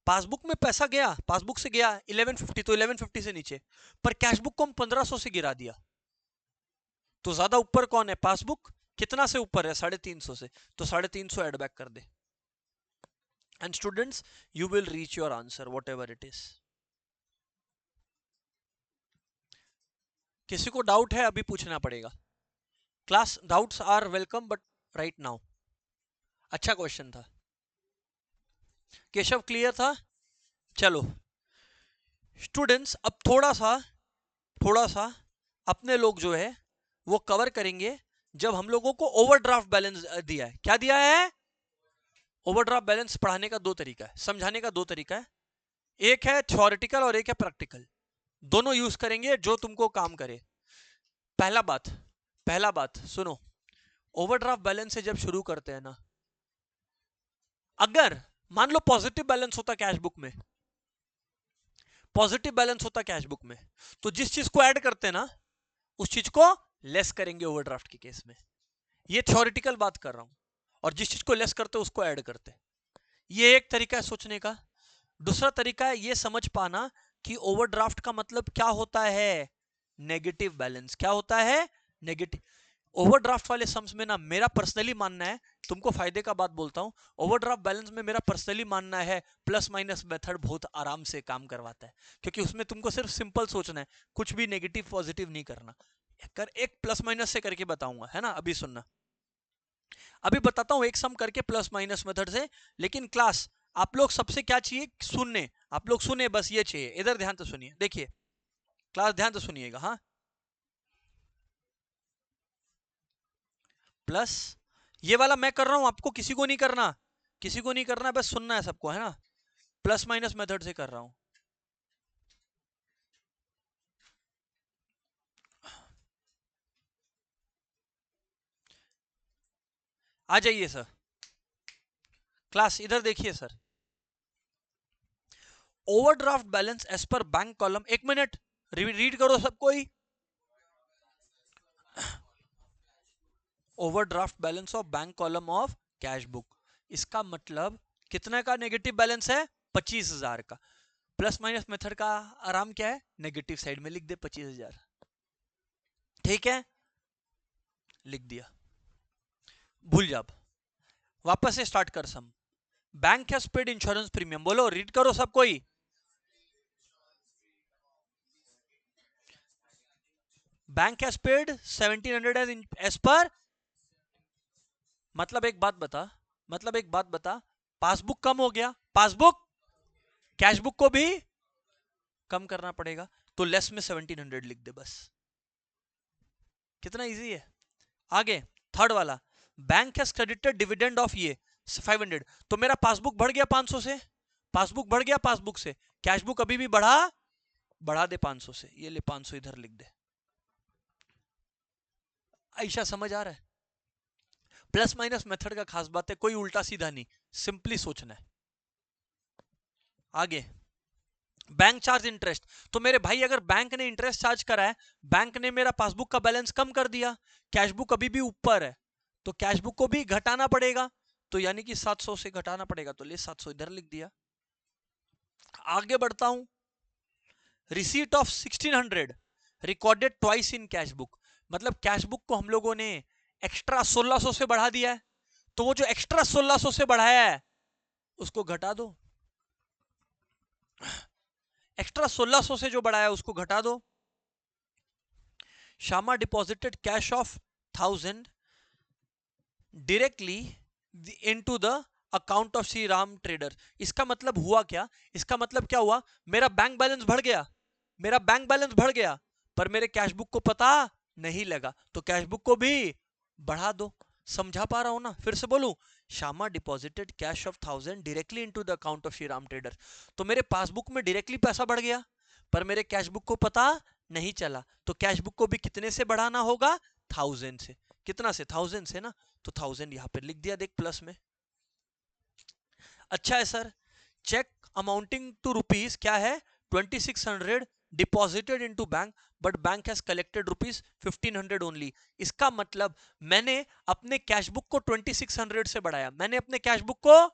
S1: पासबुक में पैसा गया, पासबुक से गया 1150, तो 1150 से नीचे, पर कैश बुक को हम 1,500 से गिरा दिया, तो ज्यादा ऊपर कौन है? पासबुक। कितना से ऊपर है? 350 से, तो 350 ऐड बैक कर दे। And students, you will reach your answer whatever it is. किसी को डाउट है अभी पूछना पड़ेगा। Class doubts are welcome but right now. अच्छा क्वेश्चन था केशव, क्लियर था। चलो स्टूडेंट्स, अब थोड़ा सा अपने लोग जो है वो कवर करेंगे जब हम लोगों को ओवरड्राफ्ट बैलेंस दिया है। क्या दिया है? ओवरड्राफ्ट बैलेंस पढ़ाने का दो तरीका है, समझाने का दो तरीका है। एक है थ्योरेटिकल और एक है प्रैक्टिकल। दोनों यूज करेंगे जो तुमको काम करे। पहला बात सुनो, ओवरड्राफ्ट बैलेंस से जब शुरू करते हैं ना, अगर मान लो पॉजिटिव बैलेंस होता कैश बुक में, पॉजिटिव बैलेंस होता कैश बुक में, तो जिस चीज को ऐड करते हैं ना उस चीज को लेस करेंगे ओवरड्राफ्ट के केस में। ये थ्योरेटिकल बात कर रहा हूं। और जिस चीज को लेस करते उसको ऐड करते। ये एक तरीका है सोचने का। दूसरा तरीका है ये समझ पाना कि ओवरड्राफ्ट का मतलब क्या होता है। नेगेटिव बैलेंस क्या होता है? नेगेटिव। ओवरड्राफ्ट वाले सम्स में ना मेरा पर्सनली मानना है, तुमको फायदे का बात बोलता हूं, ओवरड्राफ्ट बैलेंस में मेरा पर्सनली मानना है प्लस माइनस मेथड बहुत आराम से काम करवाता है। क्योंकि उसमें तुमको सिर्फ सिंपल सोचना है, कुछ भी नेगेटिव पॉजिटिव नहीं करना। एक प्लस माइनस से करके बताऊंगा, है ना। अभी सुनना, अभी बताता हूं एक सम करके प्लस माइनस मेथड से। लेकिन क्लास आप लोग सबसे क्या चाहिए? सुनने। आप लोग सुने, बस ये चाहिए। इधर ध्यान से सुनिए, देखिए क्लास ध्यान से सुनिएगा। हाँ, प्लस ये वाला मैं कर रहा हूं, आपको किसी को नहीं करना, किसी को नहीं करना, बस सुनना है सबको, है ना। प्लस माइनस मेथड से कर रहा हूं। आ जाइए सर, क्लास इधर देखिए सर। ओवरड्राफ्ट बैलेंस एज पर बैंक कॉलम, एक मिनट रीड करो सब कोई। Overdraft balance of bank column of cash book, इसका मतलब कितने का नेगेटिव बैलेंस है? 25,000 का। प्लस माइनस मेथड का आराम क्या है? नेगेटिव साइड में लिख दे 25,000। ठीक है, लिख दिया, भूल जा। वापस से स्टार्ट कर सम। Bank has paid insurance premium, बोलो रीड करो सब कोई। Bank has paid 1700 as per, मतलब एक बात बता, पासबुक कम हो गया, पासबुक कैश बुक को भी कम करना पड़ेगा, तो लेस में 1700 लिख दे बस। कितना इजी है। आगे थर्ड वाला, bank has credited dividend of ये 500, तो मेरा पासबुक बढ़ गया 500 से, पासबुक बढ़ गया, पासबुक से कैश बुक अभी भी बढ़ा दे 500 से, ये ले 500 इधर लिख दे। ऐसा समझ आ रहा है? प्लस माइनस मेथड का खास बात है कोई उल्टा सीधा नहीं, सिंपली सोचना है। आगे बैंक चार्ज इंटरेस्ट, तो मेरे भाई अगर बैंक ने इंटरेस्ट चार्ज करा है, बैंक ने मेरा पासबुक का बैलेंस कम कर दिया, कैश बुक अभी भी ऊपर है, तो कैश बुक को भी घटाना पड़ेगा, तो यानी कि 700 से घटाना पड़ेगा, तो ले 700 इधर लिख दिया। आगे बढ़ता हूं, receipt of 1600 recorded twice in cash book, मतलब कैश बुक को हम लोगों ने एक्स्ट्रा 1600 से बढ़ा दिया है, तो वो जो एक्स्ट्रा 1600 से बढ़ाया है उसको घटा दो, एक्स्ट्रा 1600 से जो बढ़ाया उसको घटा दो। Shama deposited cash of 1000 directly into the account of Shri Ram trader. इसका मतलब हुआ क्या? इसका मतलब क्या हुआ? मेरा बैंक बैलेंस बढ़ गया, मेरा बैंक बैलेंस बढ़ गया, पर मेरे कैश बुक को पता नहीं लगा, तो कैश बुक को भी बढ़ा दो। समझा पा रहा हूं ना? फिर से बोलूं, Shyama deposited cash of 1000 directly into the account of Shri Ram trader, तो मेरे पासबुक में डायरेक्टली पैसा बढ़ गया, पर मेरे कैश बुक को पता नहीं चला, तो कैश बुक को भी कितने से बढ़ाना होगा? 1000 से। कितना से? 1000 से ना, तो 1000 यहां पर लिख दिया, देख प्लस में। अच्छा है sir, cheque amounting to rupees क्या है? 2600 deposited into bank, but bank has collected rupees 1500 only. इसका मतलब मैंने अपने कैश बुक को 2600 से बढ़ाया, मैंने अपने कैश बुक को,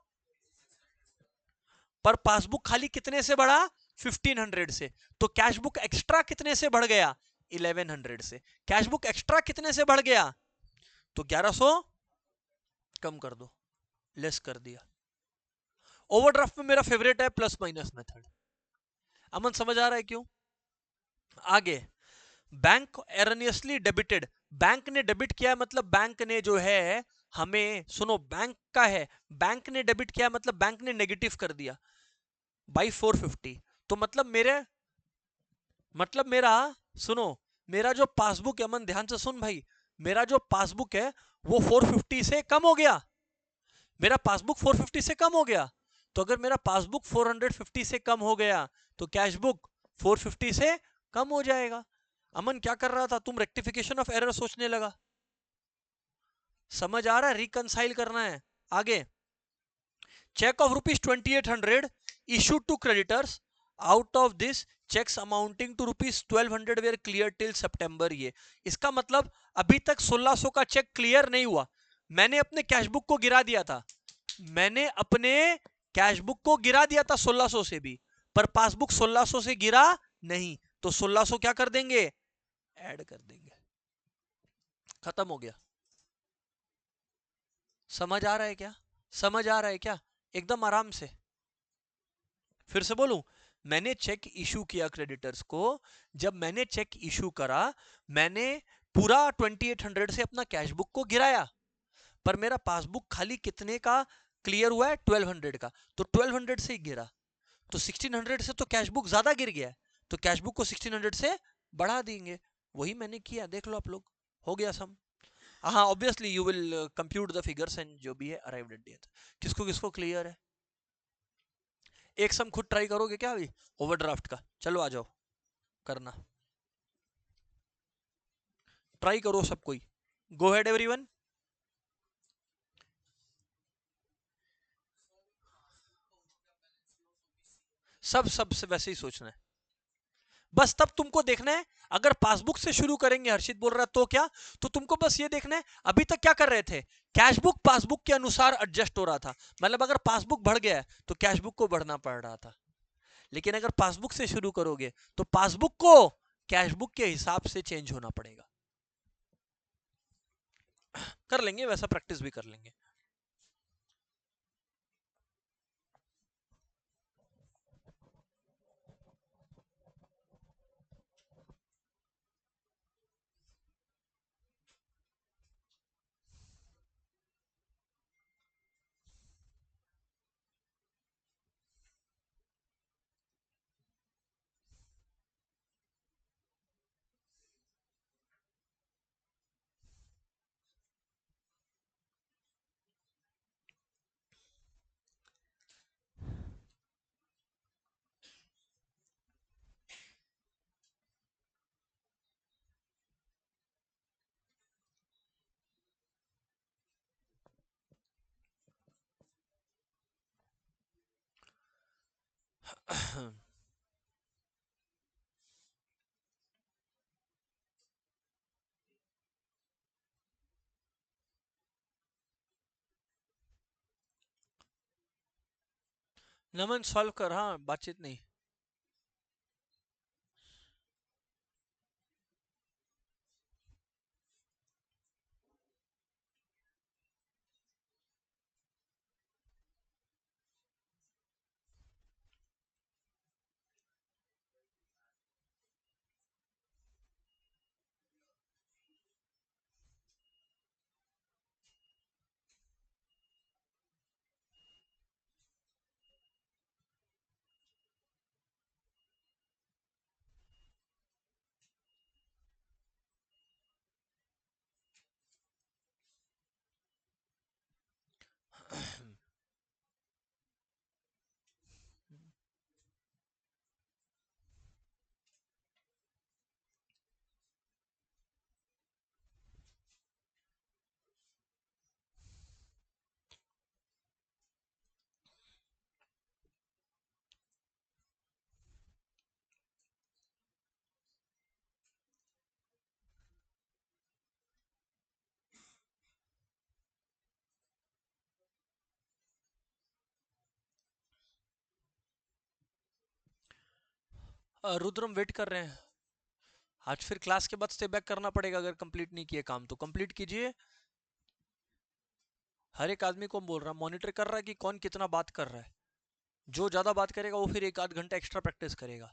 S1: पर पासबुक खाली कितने से बढ़ा? 1500 से। तो कैश बुक एक्स्ट्रा कितने से बढ़ गया? 1100 से। कैश बुक एक्स्ट्रा कितने से बढ़ गया? तो 1100 कम कर दो, लेस कर दिया। ओवरड्राफ्ट में मेरा फेवरेट है प्लस माइनस मेथड। अमन समझ आ रहा है क्यों? आगे बैंक एरनियसली डेबिटेड, बैंक ने डेबिट किया मतलब बैंक ने जो है हमें, सुनो बैंक का है, बैंक ने डेबिट किया मतलब बैंक ने नेगेटिव कर दिया बाई 450। तो मतलब मेरा, सुनो, मेरा जो पासबुक है, अमन ध्यान से सुन भाई, मेरा जो पासबुक है वो 450 से कम हो गया, मेरा पासबुक 450 से कम हो गया। तो अगर मेरा पासबुक 450 से कम हो गया तो कैश बुक 450 से कम हो जाएगा। अमन क्या कर रहा था, तुम रेक्टिफिकेशन ऑफ एरर सोचने लगा। समझ आ रहा है, रिकंसाइल करना है आगे। Cheque of ₹2800 issued to creditors, out of this checks amounting to ₹1200 were clear till September। ये इसका मतलब अभी तक 1600 का चेक क्लियर नहीं हुआ। मैंने अपने कैशबुक को गिरा दिया था, मैंने अपने कैशबुक को गिरा दिया था 1600 से भी, पर पासबुक 1600 से गिरा नहीं, तो 1600 क्या कर देंगे, ऐड कर देंगे, खत्म हो गया। समझ आ रहा है क्या, समझ आ रहा है क्या, एकदम आराम से। फिर से बोलूं, मैंने चेक इशू किया क्रेडिटर्स को, जब मैंने चेक इशू करा मैंने पूरा 2800 से अपना कैश बुक को गिराया, पर मेरा पासबुक खाली कितने का क्लियर हुआ है, 1200 का, तो 1200 से ही गिरा, तो 1600 से तो कैश बुक ज्यादा गिर गया है, तो कैश बुक को 1600 से बढ़ा देंगे। वही मैंने किया, देख लो आप लोग, हो गया सम। हाँ obviously you will compute the figures and जो भी है अराइव्ड एट डेट। किसको किसको क्लियर है, एक सम खुद ट्राई करोगे क्या अभी ओवरड्राफ्ट का, चलो आ जाओ करना, ट्राई करो सब कोई, गो हेड एवरीवन। सब सब से वैसे ही सोचना है, बस तब तुमको देखना है, अगर पासबुक से शुरू करेंगे, हर्षित बोल रहा है तो क्या, तो तुमको बस ये देखना है अभी तक क्या कर रहे थे, कैशबुक पासबुक के अनुसार एडजस्ट हो रहा था, मतलब अगर पासबुक बढ़ गया है तो कैशबुक को बढ़ना पड़ रहा था, लेकिन अगर पासबुक से शुरू करोगे तो पासबुक को कैशबुक के हिसाब से चेंज होना पड़ेगा। कर लेंगे वैसा, प्रैक्टिस भी कर लेंगे। नमन सॉल्व कर, हाँ बातचीत नहीं। रुद्रम वेट कर रहे हैं, आज फिर क्लास के बाद स्टे बैक करना पड़ेगा, अगर कंप्लीट नहीं किए काम तो कंप्लीट कीजिए। हर एक आदमी को बोल रहा, मॉनिटर कर रहा है कि कौन कितना बात कर रहा है, जो ज्यादा बात करेगा वो फिर एक आध घंटा एक्स्ट्रा प्रैक्टिस करेगा।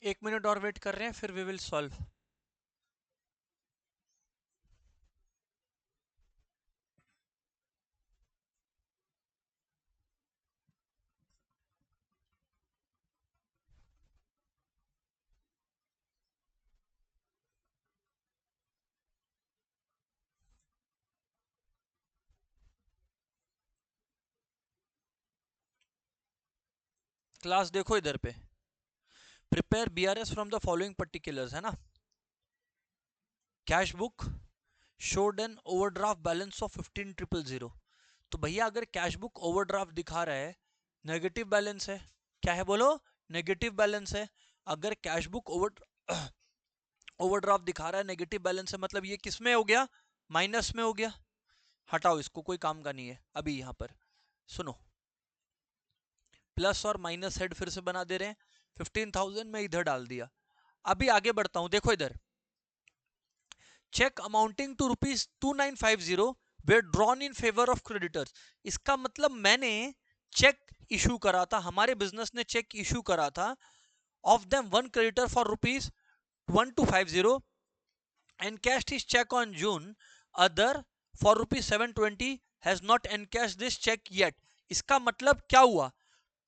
S1: एक मिनट और वेट कर रहे हैं, फिर वी विल सॉल्व। क्लास देखो इधर पे, prepare BRS from the following particulars, है ना। Cash book showed an overdraft balance of 15,000। तो भैया अगर कैश बुक ओवरड्राफ्ट दिखा रहा है, नेगेटिव बैलेंस है। क्या है बोलो? नेगेटिव बैलेंस है। अगर कैश बुक ओवरड्राफ्ट दिखा रहा है, नेगेटिव बैलेंस है, मतलब ये किस में हो गया? माइनस में हो गया। हटाओ इसको, कोई काम का नहीं है अभी। यहां पर सुनो, प्लस और माइनस हेड फिर से बना दे रहे हैं। 15,000 में इधर डाल दिया। अभी आगे बढ़ता हूं, देखो इधर, cheque amounting to ₹2950 were drawn in favour of creditors. इसका मतलब मैंने चेक इशू करा था, हमारे बिजनेस ने चेक इशू करा था, of them one creditor for ₹1250 encashed his check on June, other for ₹720 has not encashed this check yet। इसका मतलब क्या हुआ?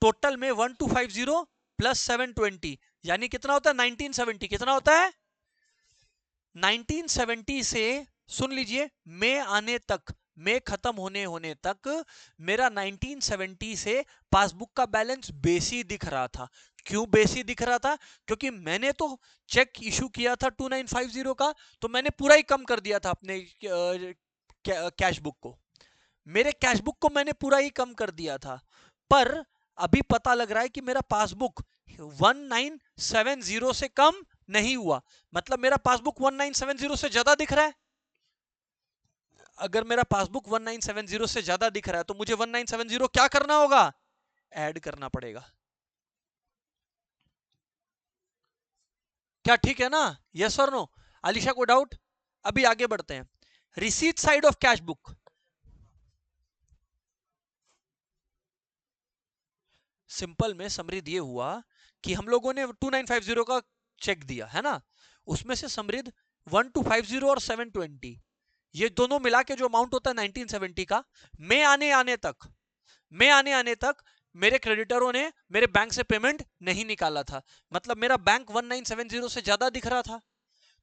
S1: टोटल में 1250 प्लस 720 यानी कितना होता है? 1970। कितना होता है? 1970 से, सुन लीजिए, मई आने तक, मई खत्म होने तक मेरा 1970 से पासबुक का बैलेंस बेसी दिख रहा था। क्यों बेसी दिख रहा था? क्योंकि मैंने तो चेक इशू किया था 2950 का, तो मैंने पूरा ही कम कर दिया था अपने कैश बुक को। मेरे कैश बुक को मैंने पूरा ही कम कर दिया था। पर अभी पता लग रहा है कि मेरा पासबुक 1970 से कम नहीं हुआ, मतलब मेरा पासबुक 1970 से ज्यादा दिख रहा है। अगर मेरा पासबुक 1970 से ज्यादा दिख रहा है तो मुझे 1970 क्या करना होगा? ऐड करना पड़ेगा। क्या ठीक है ना? यस और नो? अलीशा को डाउट? अभी आगे बढ़ते हैं। Receipt side of cash book, simple में समृद्ध ये हुआ कि हम लोगों ने 2950 का चेक दिया है ना, उसमें से समृद्ध 1250 और 720 ये दोनों मिला के जो अमाउंट होता है 1970 का, मैं आने तक मेरे क्रेडिटरों ने मेरे बैंक से पेमेंट नहीं निकाला था, मतलब मेरा बैंक 1970 से ज्यादा दिख रहा था,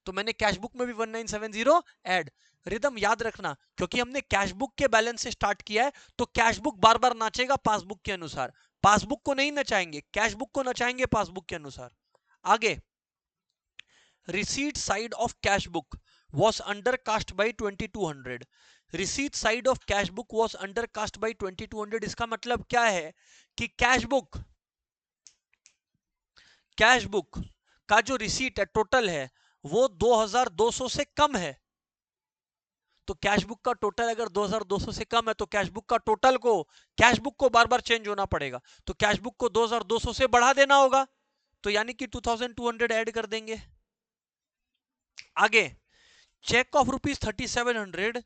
S1: तो मैंने कैश बुक में भी 1970 ऐड। रिदम याद रखना, क्योंकि हमने कैश बुक के बैलेंस से स्टार्ट किया है, तो कैश बुक बार बार नाचेगा पासबुक के अनुसार, पासबुक को नहीं नचाएंगे, कैश बुक को नचाएंगे पासबुक के अनुसार। आगे, receipt side of cash book was undercast by 2200. Receipt side of cash book was undercast by 2200. इसका मतलब क्या है कि कैश बुक का जो रिसीट है टोटल है वो 2200 से कम है. तो कैश बुक का टोटल अगर 2200 से कम है तो कैश बुक को बार बार चेंज होना पड़ेगा. तो कैश बुक को 2200 से बढ़ा देना होगा. तो यानी कि 2200 ऐड कर देंगे. आगे चेक ऑफ रुपीज 3700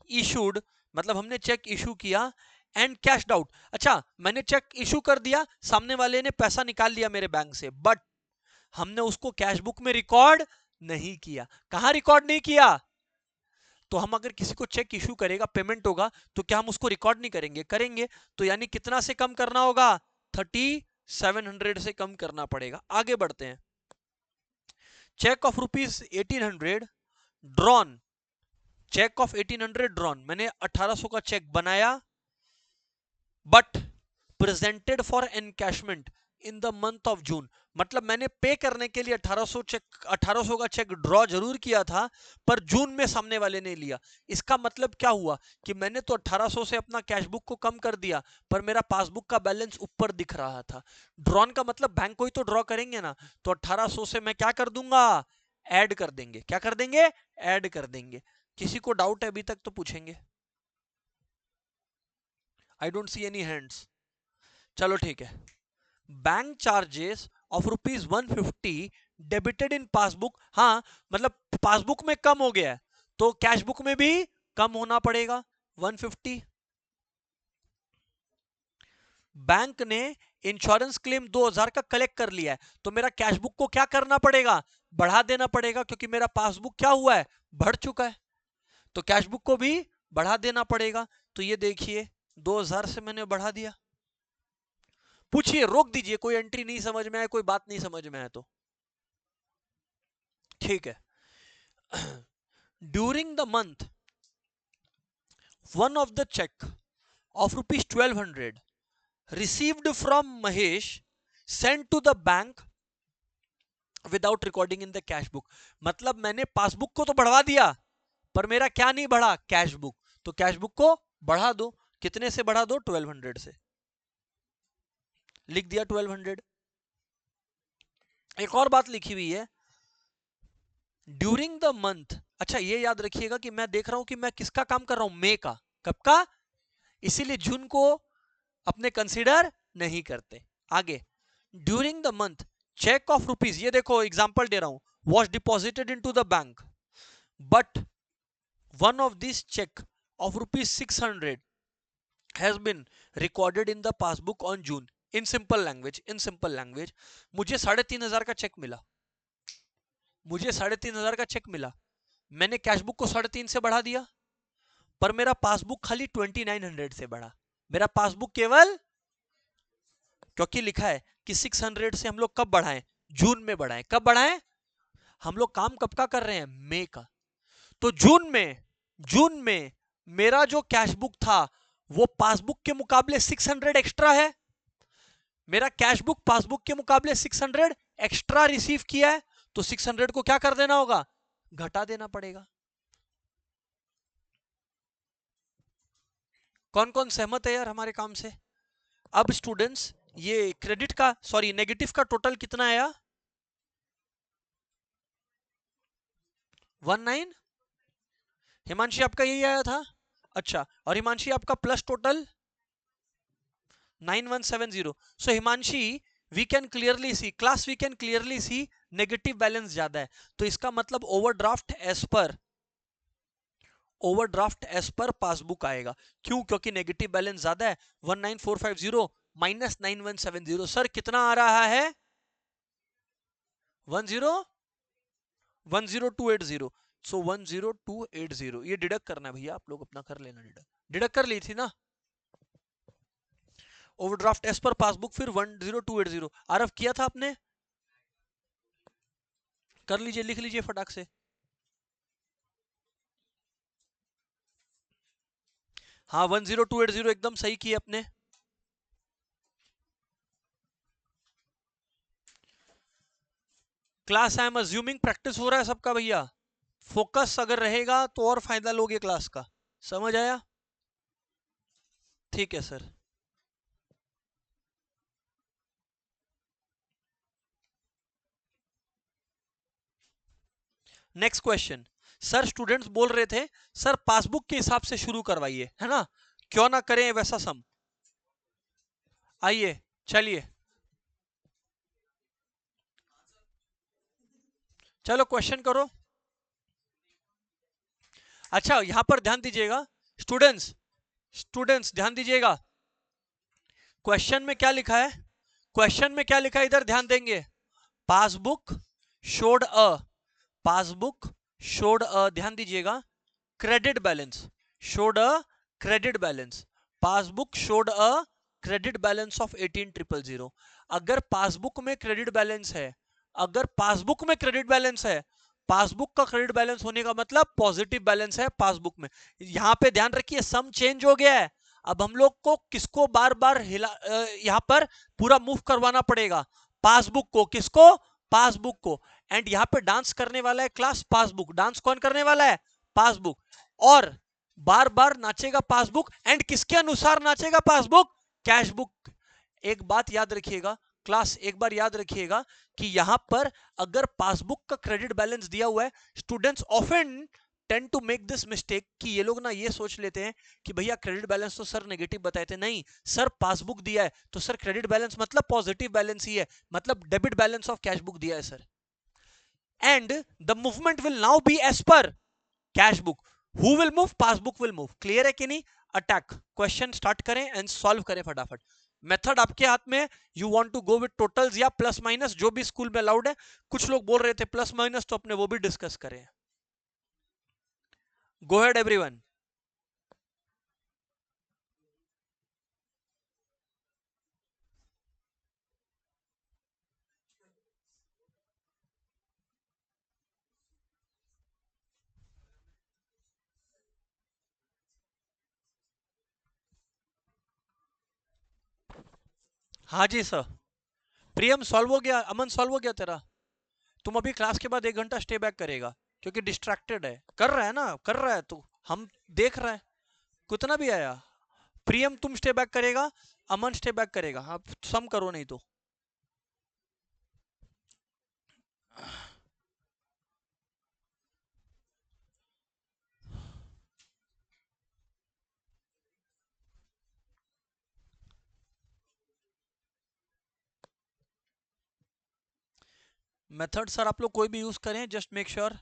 S1: इशूड, मतलब हमने चेक इशू किया एंड कैश्ड आउट. अच्छा, मैंने चेक इशू कर दिया, सामने वाले ने पैसा निकाल लिया मेरे बैंक से, बट हमने उसको कैश बुक में रिकॉर्ड नहीं किया. कहां रिकॉर्ड नहीं किया? तो हम अगर किसी को चेक इशू करेगा, पेमेंट होगा, तो क्या हम उसको रिकॉर्ड नहीं करेंगे? करेंगे. तो यानी कितना से कम करना होगा? 3700 से कम करना पड़ेगा. आगे बढ़ते हैं. Cheque of rupees 1800 drawn. Cheque of 1800 drawn, मैंने 1800 का चेक बनाया but presented for encashment in the month of June. मतलब मैंने पे करने के लिए 1800 का चेक ड्रॉ जरूर किया था, पर जून में सामने वाले ने लिया. इसका मतलब क्या हुआ कि मैंने तो 1800 से अपना कैश बुक को कम कर दिया, पर मेरा पासबुक का बैलेंस ऊपर दिख रहा था. ड्रॉन का मतलब बैंक को ही तो ड्रॉ करेंगे ना, तो 1800 से मैं क्या कर दूंगा? ऐड कर देंगे. क्या कर देंगे? ऐड कर देंगे. किसी को डाउट है अभी तक तो पूछेंगे. I don't see any hands. चलो ठीक है. Bank charges of rupees 150 debited in passbook. हाँ, मतलब पासबुक में कम हो गया है तो कैश बुक में भी कम होना पड़ेगा 150. बैंक ने इंश्योरेंस क्लेम 2000 का कलेक्ट कर लिया है, तो मेरा कैश बुक को क्या करना पड़ेगा? बढ़ा देना पड़ेगा, क्योंकि मेरा पासबुक क्या हुआ है? बढ़ चुका है. तो कैश बुक को भी बढ़ा देना पड़ेगा. तो ये देखिए 2000 से मैंने बढ़ा दिया. पूछिए, रोक दीजिए, कोई एंट्री नहीं समझ में आए, कोई बात नहीं समझ में आए तो. ठीक है. During the month one of the check of rupees 1200 received from Mahesh sent to the bank without recording in the cash book. मतलब मैंने पासबुक को तो बढ़वा दिया, पर मेरा क्या नहीं बढ़ा? Cash book. तो कैश बुक को बढ़ा दो. कितने से बढ़ा दो? 1200 से. लिख दिया 1200. एक और बात लिखी हुई है, ड्यूरिंग द मंथ. अच्छा, ये याद रखिएगा कि मैं देख रहा हूं कि मैं किसका काम कर रहा हूं? मई का. कब का? इसीलिए जून को अपने कंसीडर नहीं करते. आगे, during the month cheque of rupees, ये देखो एग्जांपल दे रहा हूं, was deposited into the bank, but one of this cheque of rupees 600 has been recorded in the passbook on June. In simple language मुझे 3500 का चेक मिला. मुझे 3500 का चेक मिला, मैंने कैश बुक को 3.5 से बढ़ा दिया, पर मेरा पासबुक खाली 2900 से बढ़ा. मेरा पासबुक केवल, क्योंकि लिखा है कि 600 से हम लोग कब बढ़ाएं? जून में बढ़ाएं. कब बढ़ाएं? हम लोग काम कब का कर रहे हैं? मई का. तो जून में मेरा जो कैश बुक था वो पासबुक के मुकाबले 600 एक्स्ट्रा है. मेरा कैश बुक पासबुक के मुकाबले 600 एक्स्ट्रा रिसीव किया है, तो 600 को क्या कर देना होगा? घटा देना पड़ेगा. कौन कौन सहमत है यार हमारे काम से? अब स्टूडेंट्स, ये क्रेडिट का, सॉरी नेगेटिव का टोटल कितना आया? 19. हिमांशी आपका यही आया था? अच्छा, और हिमांशी आपका plus total 9170. So Himanshi, we can clearly see, class we can clearly see negative balance ज्यादा है, तो इसका मतलब ओवरड्राफ्ट एज पर पासबुक आएगा. क्यों? क्योंकि नेगेटिव बैलेंस ज्यादा है. 19450 माइनस 9170. सर कितना आ रहा है? 10280. सो 10280 ये डिडक्ट करना है भैया, आप लोग अपना कर लेना. डिडक्ट कर ली थी ना ओवरड्राफ्ट एज पर पासबुक, फिर 10280. आरफ किया था आपने? कर लीजिए, लिख लीजिए फटाक से. हाँ, 10280 एकदम सही किया अपने. Class I am assuming practice हो रहा है सबका भैया. फोकस अगर रहेगा तो और फायदा लोगे क्लास का। समझ आया? ठीक है sir. Next question. Sir students बोल रहे थे सर पासबुक के हिसाब से शुरू करवाइए, है ना, क्यों ना करें वैसा सम। आइए चलिए, चलो क्वेश्चन करो। अच्छा यहां पर ध्यान दीजिएगा स्टूडेंट्स, स्टूडेंट्स ध्यान दीजिएगा, क्वेश्चन में क्या लिखा है, क्वेश्चन में क्या लिखा है इधर ध्यान देंगे। Passbook showed a, passbook showed a, ध्यान दीजिएगा, credit balance, showed a credit balance, passbook showed a credit balance of 18,000। अगर पासबुक में क्रेडिट बैलेंस है, अगर पासबुक में क्रेडिट बैलेंस है, पासबुक का क्रेडिट बैलेंस होने का मतलब पॉजिटिव बैलेंस है पासबुक में। यहां पे ध्यान रखिए सम चेंज हो गया है। अब हम लोग को किसको बार बार हिला यहां पर पूरा मूव करवाना पड़ेगा, पासबुक को, किसको, पासबुक को। एंड यहां पे डांस करने वाला है क्लास पासबुक, डांस कौन करने वाला है, पासबुक। और बार बार नाचेगा पासबुक, एंड किसके अनुसार नाचेगा पासबुक, कैश बुक। एक बात याद रखिएगा क्लास, एक बार याद रखिएगा कि यहां पर अगर पासबुक का क्रेडिट बैलेंस दिया हुआ है, students often tend to make this mistake कि ये लोग ना ये सोच लेते हैं कि भैया क्रेडिट बैलेंस तो सर नेगेटिव बताए थे, नहीं सर पासबुक दिया है तो सर क्रेडिट बैलेंस मतलब पॉजिटिव बैलेंस ही है, मतलब debit balance of cash book दिया है sir. And the movement will now be as पर cash book, who will move, passbook will move. Clear है कि नहीं? अटैक, क्वेश्चन स्टार्ट करें एंड सॉल्व करें फटाफट। मेथड आपके हाथ में, you want to go with totals या प्लस माइनस, जो भी स्कूल में अलाउड है। कुछ लोग बोल रहे थे प्लस माइनस, तो अपने वो भी डिस्कस करें। गो हेड एवरीवन। हाँ जी सर। प्रियम सॉल्व हो गया, अमन सॉल्व हो गया तेरा। तुम अभी क्लास के बाद 1 घंटा स्टे बैक करेगा, क्योंकि डिस्ट्रैक्टेड है, कर रहा है ना, कर रहा है तू, हम देख रहे हैं, कितना भी आया। प्रियम तुम स्टे बैक करेगा, अमन स्टे बैक करेगा, हाँ सम करो नहीं तो। मेथड सर आप लोग कोई भी यूज करें, जस्ट मेक श्योर।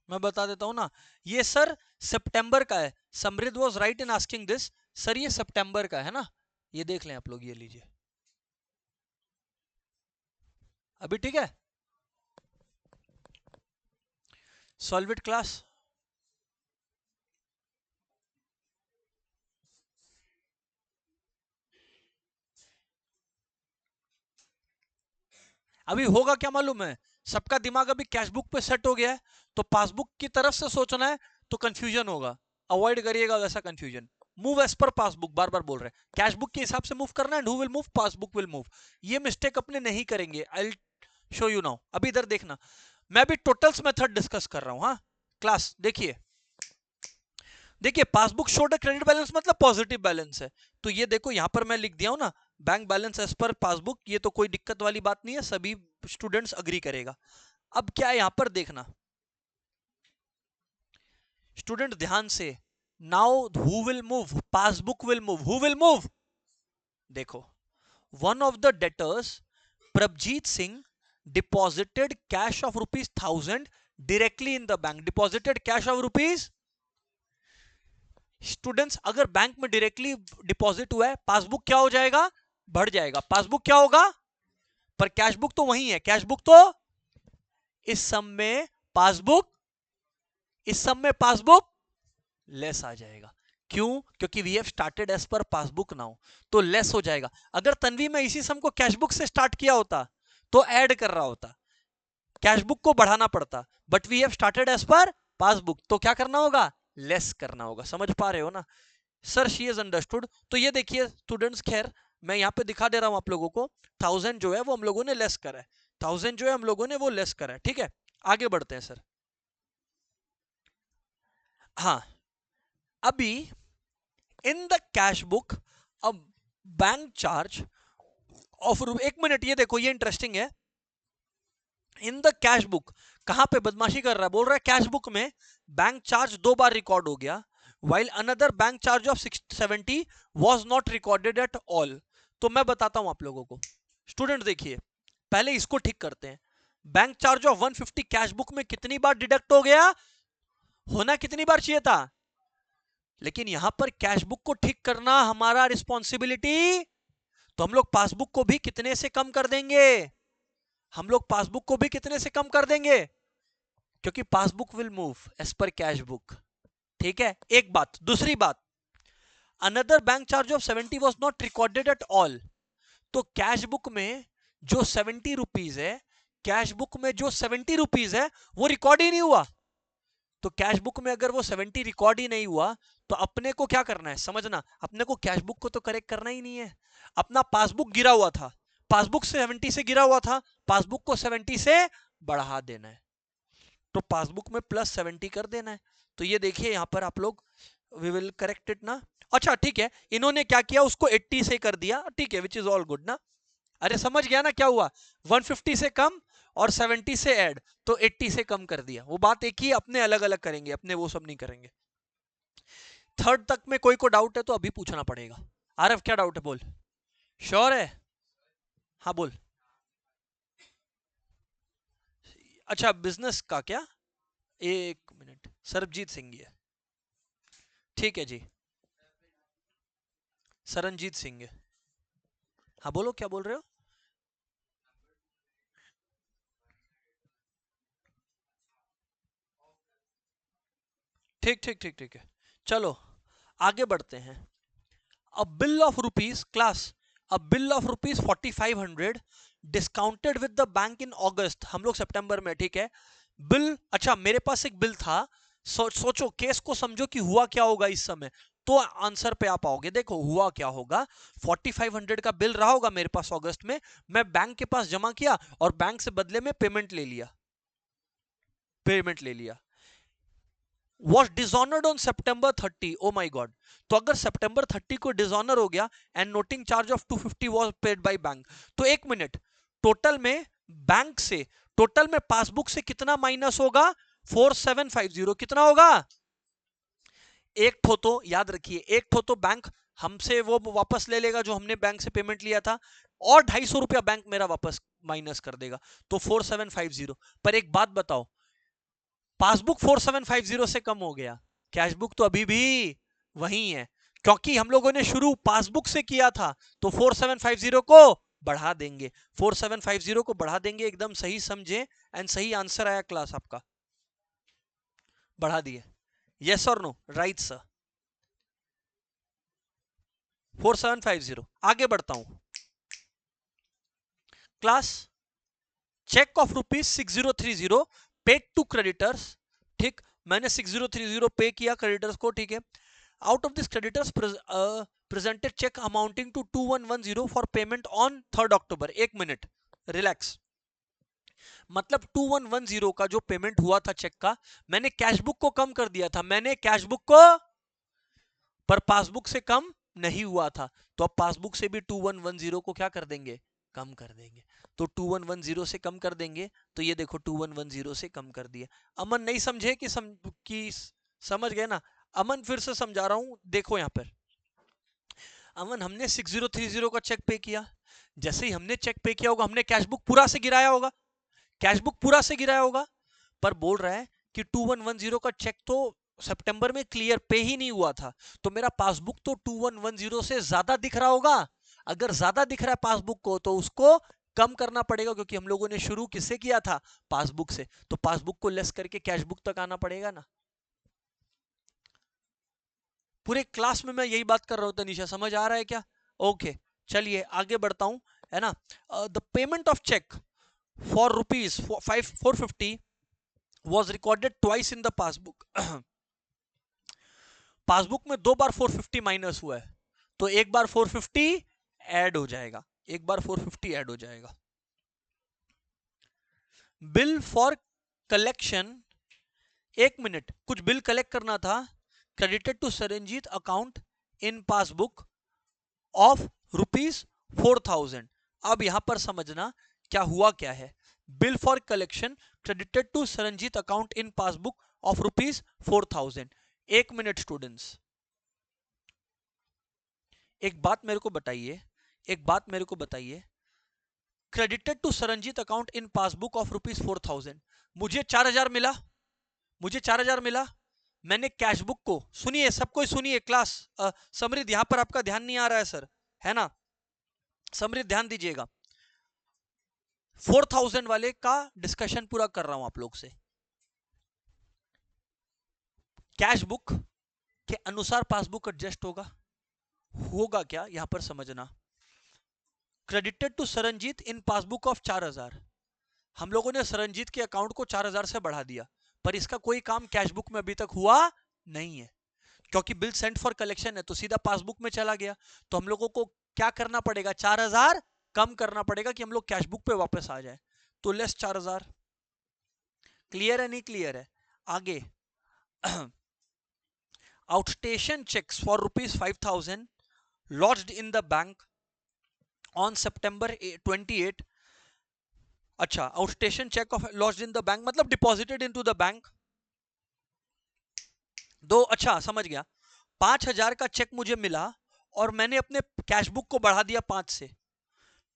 S1: मैं बता देता हूं ना, ये सर सितंबर का है, समृद्ध was right in asking this. Sir ये सितंबर का है ना, ये देख लें आप लोग, ये लीजिए अभी, ठीक है। Solve it class. अभी होगा क्या मालूम है, सबका दिमाग अभी कैशबुक पे सेट हो गया है, तो पासबुक की तरफ से सोचना है तो कंफ्यूजन होगा, अवॉइड करिएगा वैसा कंफ्यूजन। मूव एज पर पासबुक, बार बार बोल रहे हैं, कैश बुक के हिसाब से मूव करना है, and who will move, passbook will move. ये मिस्टेक अपने नहीं करेंगे, आई शो यू नाउ। अभी इधर देखना, मैं भी टोटल्स मेथड डिस्कस कर रहा हूं। हाँ क्लास देखिए, देखिए पासबुक शोड क्रेडिट बैलेंस मतलब पॉजिटिव बैलेंस है, तो ये देखो यहां पर मैं लिख दिया हूं ना, बैंक बैलेंस एज पर पासबुक, ये तो कोई दिक्कत वाली बात नहीं है, सभी स्टूडेंट्स अग्री करेगा। अब क्या है यहां पर देखना स्टूडेंट ध्यान से, now who will move, passbook will move, who will move, देखो one of the debtors Prabhjeet Singh deposited cash of ₹1000 directly in the bank, deposited cash of rupees, students अगर बैंक में डायरेक्टली डिपॉजिट हुआ है, पासबुक क्या हो जाएगा, बढ़ जाएगा, पासबुक क्या होगा, पर कैश बुक तो वही है, कैश बुक तो इस सम में पासबुक, इस सम में पासबुक लेस आ जाएगा, क्यों, क्योंकि वी हैव स्टार्टेड एज पर पासबुक नाउ, तो लेस हो जाएगा। अगर तन्वी में इसी सम को कैश बुक से स्टार्ट किया होता तो ऐड कर रहा होता, कैश बुक को बढ़ाना पड़ता, but we have started as पर पासबुक, तो क्या करना होगा, लेस करना होगा। समझ पा रहे हो ना सर, शी इज अंडरस्टूड। तो ये देखिए स्टूडेंट्स, खैर मैं यहाँ पे दिखा दे रहा हूं आप लोगों को, 1000 जो है वो हम लोगों ने लेस करा है, 1000 जो है हम लोगों ने वो लेस करा है, ठीक है। आगे बढ़ते हैं सर। हाँ अभी इन द कैश बुक अब बैंक चार्ज ऑफ, एक मिनट ये देखो ये इंटरेस्टिंग है, इन द कैश बुक कहां पे बदमाशी कर रहा है, बोल रहा है कैश बुक में बैंक चार्ज 2 बार रिकॉर्ड हो गया, while another bank charge of 670 was not recorded at all। तो मैं बताता हूं आप लोगों को, स्टूडेंट देखिए पहले इसको ठीक करते हैं, bank charge of 150 cash book में कितनी बार डिडक्ट हो गया, होना कितनी बार चाहिए था, लेकिन यहां पर कैश बुक को ठीक करना हमारा रिस्पॉन्सिबिलिटी, तो हम लोग पासबुक को भी कितने से कम कर देंगे, हम लोग पासबुक को भी कितने से कम कर देंगे, क्योंकि पासबुक विल मूव एज पर कैश बुक, ठीक है। एक बात, दूसरी बात, another bank charge of 70 was not recorded at all, तो कैश बुक में जो 70 रुपीज है, कैश बुक में जो 70 रुपीज है वो रिकॉर्ड ही नहीं हुआ, तो कैश बुक में अगर वो 70 रिकॉर्ड ही नहीं हुआ तो अपने को क्या करना है, समझना, अपने को कैश बुक को तो करेक्ट करना ही नहीं है, अपना पासबुक गिरा हुआ था, पासबुक 70 से गिरा हुआ था, पासबुक को 70 से बढ़ा देना है, तो पासबुक में +70 कर देना है। तो ये देखिए यहां पर आप लोग, वी विल करेक्ट इट ना, अच्छा ठीक है, इन्होंने क्या किया उसको 80 से कर दिया, ठीक है, विच इज ऑल गुड ना, अरे समझ गया ना क्या हुआ, 150 से कम और 70 से ऐड, तो 80 से कम कर दिया, वो बात एक ही, अपने अलग अलग करेंगे, अपने वो सब नहीं करेंगे। थर्ड तक में कोई को डाउट है तो अभी पूछना पड़ेगा। आरफ क्या डाउट है बोल, श्योर है, हाँ बोल। अच्छा बिजनेस का क्या, एक मिनट, सरबजीत सिंह है, ठीक है जी, सरनजीत सिंह है, हाँ बोलो क्या बोल रहे हो, ठीक ठीक ठीक ठीक है, चलो आगे बढ़ते हैं। A bill of rupees, class a bill of rupees 4500 discounted with the bank in August, हम लोग सितंबर में, ठीक है, बिल, अच्छा मेरे पास एक बिल था, सोचो केस को समझो कि हुआ क्या होगा इस समय, तो आंसर पे आप आओगे। देखो हुआ क्या होगा, 4500 का बिल रहा होगा मेरे पास अगस्त में, मैं बैंक के पास जमा किया और बैंक से बदले में पेमेंट ले लिया, पेमेंट ले लिया, was dishonored on September 30, oh my god, तो अगर September 30 को डिसऑनर हो गया and noting charge of 250 was paid by bank, तो एक मिनट, टोटल में बैंक से, टोटल में पासबुक से कितना माइनस होगा, 4750, कितना होगा, एक ठो तो याद रखिए, एक ठो तो बैंक हमसे वो वापस ले लेगा जो हमने बैंक से पेमेंट लिया था, और 250 रुपया बैंक मेरा वापस माइनस कर देगा, तो 4750। पर एक बात बताओ, पासबुक 4750 से कम हो गया, कैश बुक तो अभी भी वही है, क्योंकि हम लोगों ने शुरू पासबुक से किया था, तो 4750 को बढ़ा देंगे, 4750 को बढ़ा देंगे, एकदम सही समझे, एंड सही आंसर आया क्लास आपका, बढ़ा दिए, यस और नो, राइट सर, 4750। आगे बढ़ता हूं class, cheque of ₹6030 paid to creditors, ठीक, मैंने 6030 पे किया क्रेडिटर्स को, ठीक है, Out of this, creditors presented check amounting to 2110 for payment on 3rd October. एक मिनट, रिलैक्स. मतलब 2110 का जो पेमेंट हुआ था चेक का, मैंने कैश बुक को कम कर दिया था. मैंने कैश बुक को, पर पासबुक से कम नहीं हुआ था. तो अब पासबुक से भी 2110 को क्या कर देंगे, कम कर देंगे. तो 2110 से कम कर देंगे. तो ये देखो 2110 से कम कर दिया. अमन नहीं समझे कि समझ गए ना. अमन फिर से समझा रहा हूं, देखो यहां पर. अमन, हमने 6030 का चेक पे किया. जैसे ही हमने चेक पे किया होगा, हमने कैश बुक पूरा से गिराया होगा. कैश बुक पूरा से गिराया होगा. पर बोल रहा है कि 2110 का चेक तो सितंबर में क्लियर पे ही नहीं हुआ था. तो मेरा पासबुक तो 2110 से ज्यादा दिख रहा होगा. अगर ज्यादा दिख रहा है पासबुक को, तो उसको कम करना पड़ेगा, क्योंकि हम लोगों ने शुरू किससे किया था, पासबुक से. तो पासबुक को लेस करके कैश बुक तक आना पड़ेगा ना. पूरे क्लास में मैं यही बात कर रहा हूं. तनिषा समझ आ रहा है क्या? ओके, चलिए आगे बढ़ता हूं, है ना. The payment of cheque for rupees 450 was recorded twice in the passbook. Passbook में 2 बार 450 माइनस हुआ है. तो एक बार 450 ऐड हो जाएगा. एक बार 450 ऐड हो जाएगा. बिल फॉर कलेक्शन, एक मिनट, कुछ बिल कलेक्ट करना था. Credited to Saranjeet account in passbook of ₹4000. अब यहां पर समझना क्या हुआ क्या है. Bill for collection credited to Saranjeet account in passbook of ₹4000. एक मिनट स्टूडेंट्स, एक बात मेरे को बताइए, एक बात मेरे को बताइए. Credited to Saranjeet account in passbook of ₹4000. मुझे 4000 मिला, मुझे 4000 मिला. मैंने कैश बुक को, सुनिए सबको सुनिए क्लास. समृद्ध, यहां पर आपका ध्यान नहीं आ रहा है सर, है ना. समृद्ध ध्यान दीजिएगा. 4000 वाले का डिस्कशन पूरा कर रहा हूं आप लोग से. कैश बुक के अनुसार पासबुक एडजस्ट होगा, होगा क्या यहां पर समझना. Credited to Saranjeet in passbook of 4000. हम लोगों ने सरंजीत के अकाउंट को 4000 से बढ़ा दिया, पर इसका कोई काम कैश बुक में अभी तक हुआ नहीं है, क्योंकि बिल सेंट फॉर कलेक्शन है, तो सीधा पासबुक में चला गया. तो हम लोगों को क्या करना पड़ेगा, 4000 कम करना पड़ेगा कि हम लोग कैश बुक पे वापस आ जाए. तो लेस 4000. क्लियर है नहीं क्लियर है? आगे. Outstation cheques for ₹5000 lodged in the bank on September 28. अच्छा, outstation cheque of lodged in the bank मतलब डिपॉजिटेड इनटू द बैंक. दो, अच्छा समझ गया. 5000 का चेक मुझे मिला और मैंने अपने कैश बुक को बढ़ा दिया 5 से.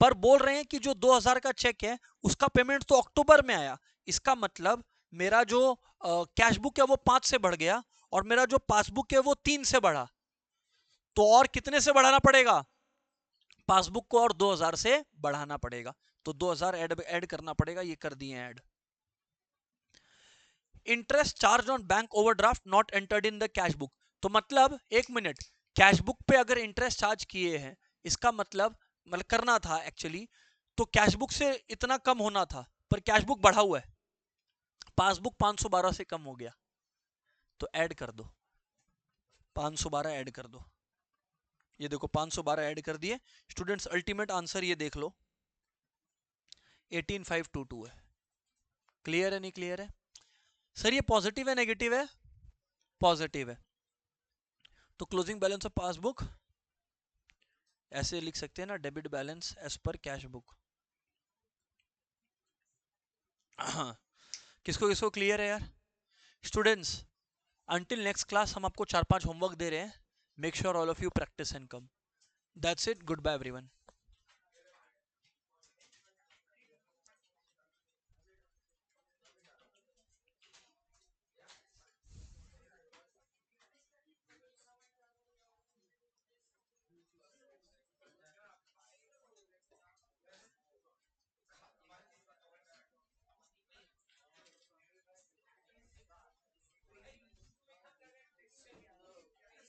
S1: पर बोल रहे हैं कि जो 2000 का चेक है उसका पेमेंट तो अक्टूबर में आया. इसका मतलब मेरा जो कैश बुक है वो 5 से बढ़ गया और मेरा जो पासबुक है वो 3 से बढ़ा. तो और कितने से बढ़ाना पड़ेगा, पासबुक को और 2000 से बढ़ाना पड़ेगा. तो 2000 ऐड करना पड़ेगा. ये कर दिए add. Interest charge on bank overdraft not entered in the cash book. तो मतलब एक मिनट, कैश बुक पे अगर इंटरेस्ट चार्ज किए हैं, इसका मतलब करना था एक्चुअली, तो कैश बुक से इतना कम होना था, पर कैश बुक बढ़ा हुआ है. पासबुक 512 से कम हो गया, तो ऐड कर दो. 512 ऐड कर दो. ये देखो 512 ऐड कर दिए. स्टूडेंट्स अल्टीमेट आंसर ये देख लो, 18522 है. क्लियर है नहीं क्लियर है? सर ये पॉजिटिव है नेगेटिव है? पॉजिटिव है. तो क्लोजिंग बैलेंस ऑफ पासबुक ऐसे लिख सकते हैं ना, डेबिट बैलेंस एज पर कैश बुक. किसको किसको क्लियर है यार स्टूडेंट्स? अंटिल नेक्स्ट क्लास हम आपको 4-5 होमवर्क दे रहे हैं. Make sure all of you practice and come. That's it. Goodbye everyone.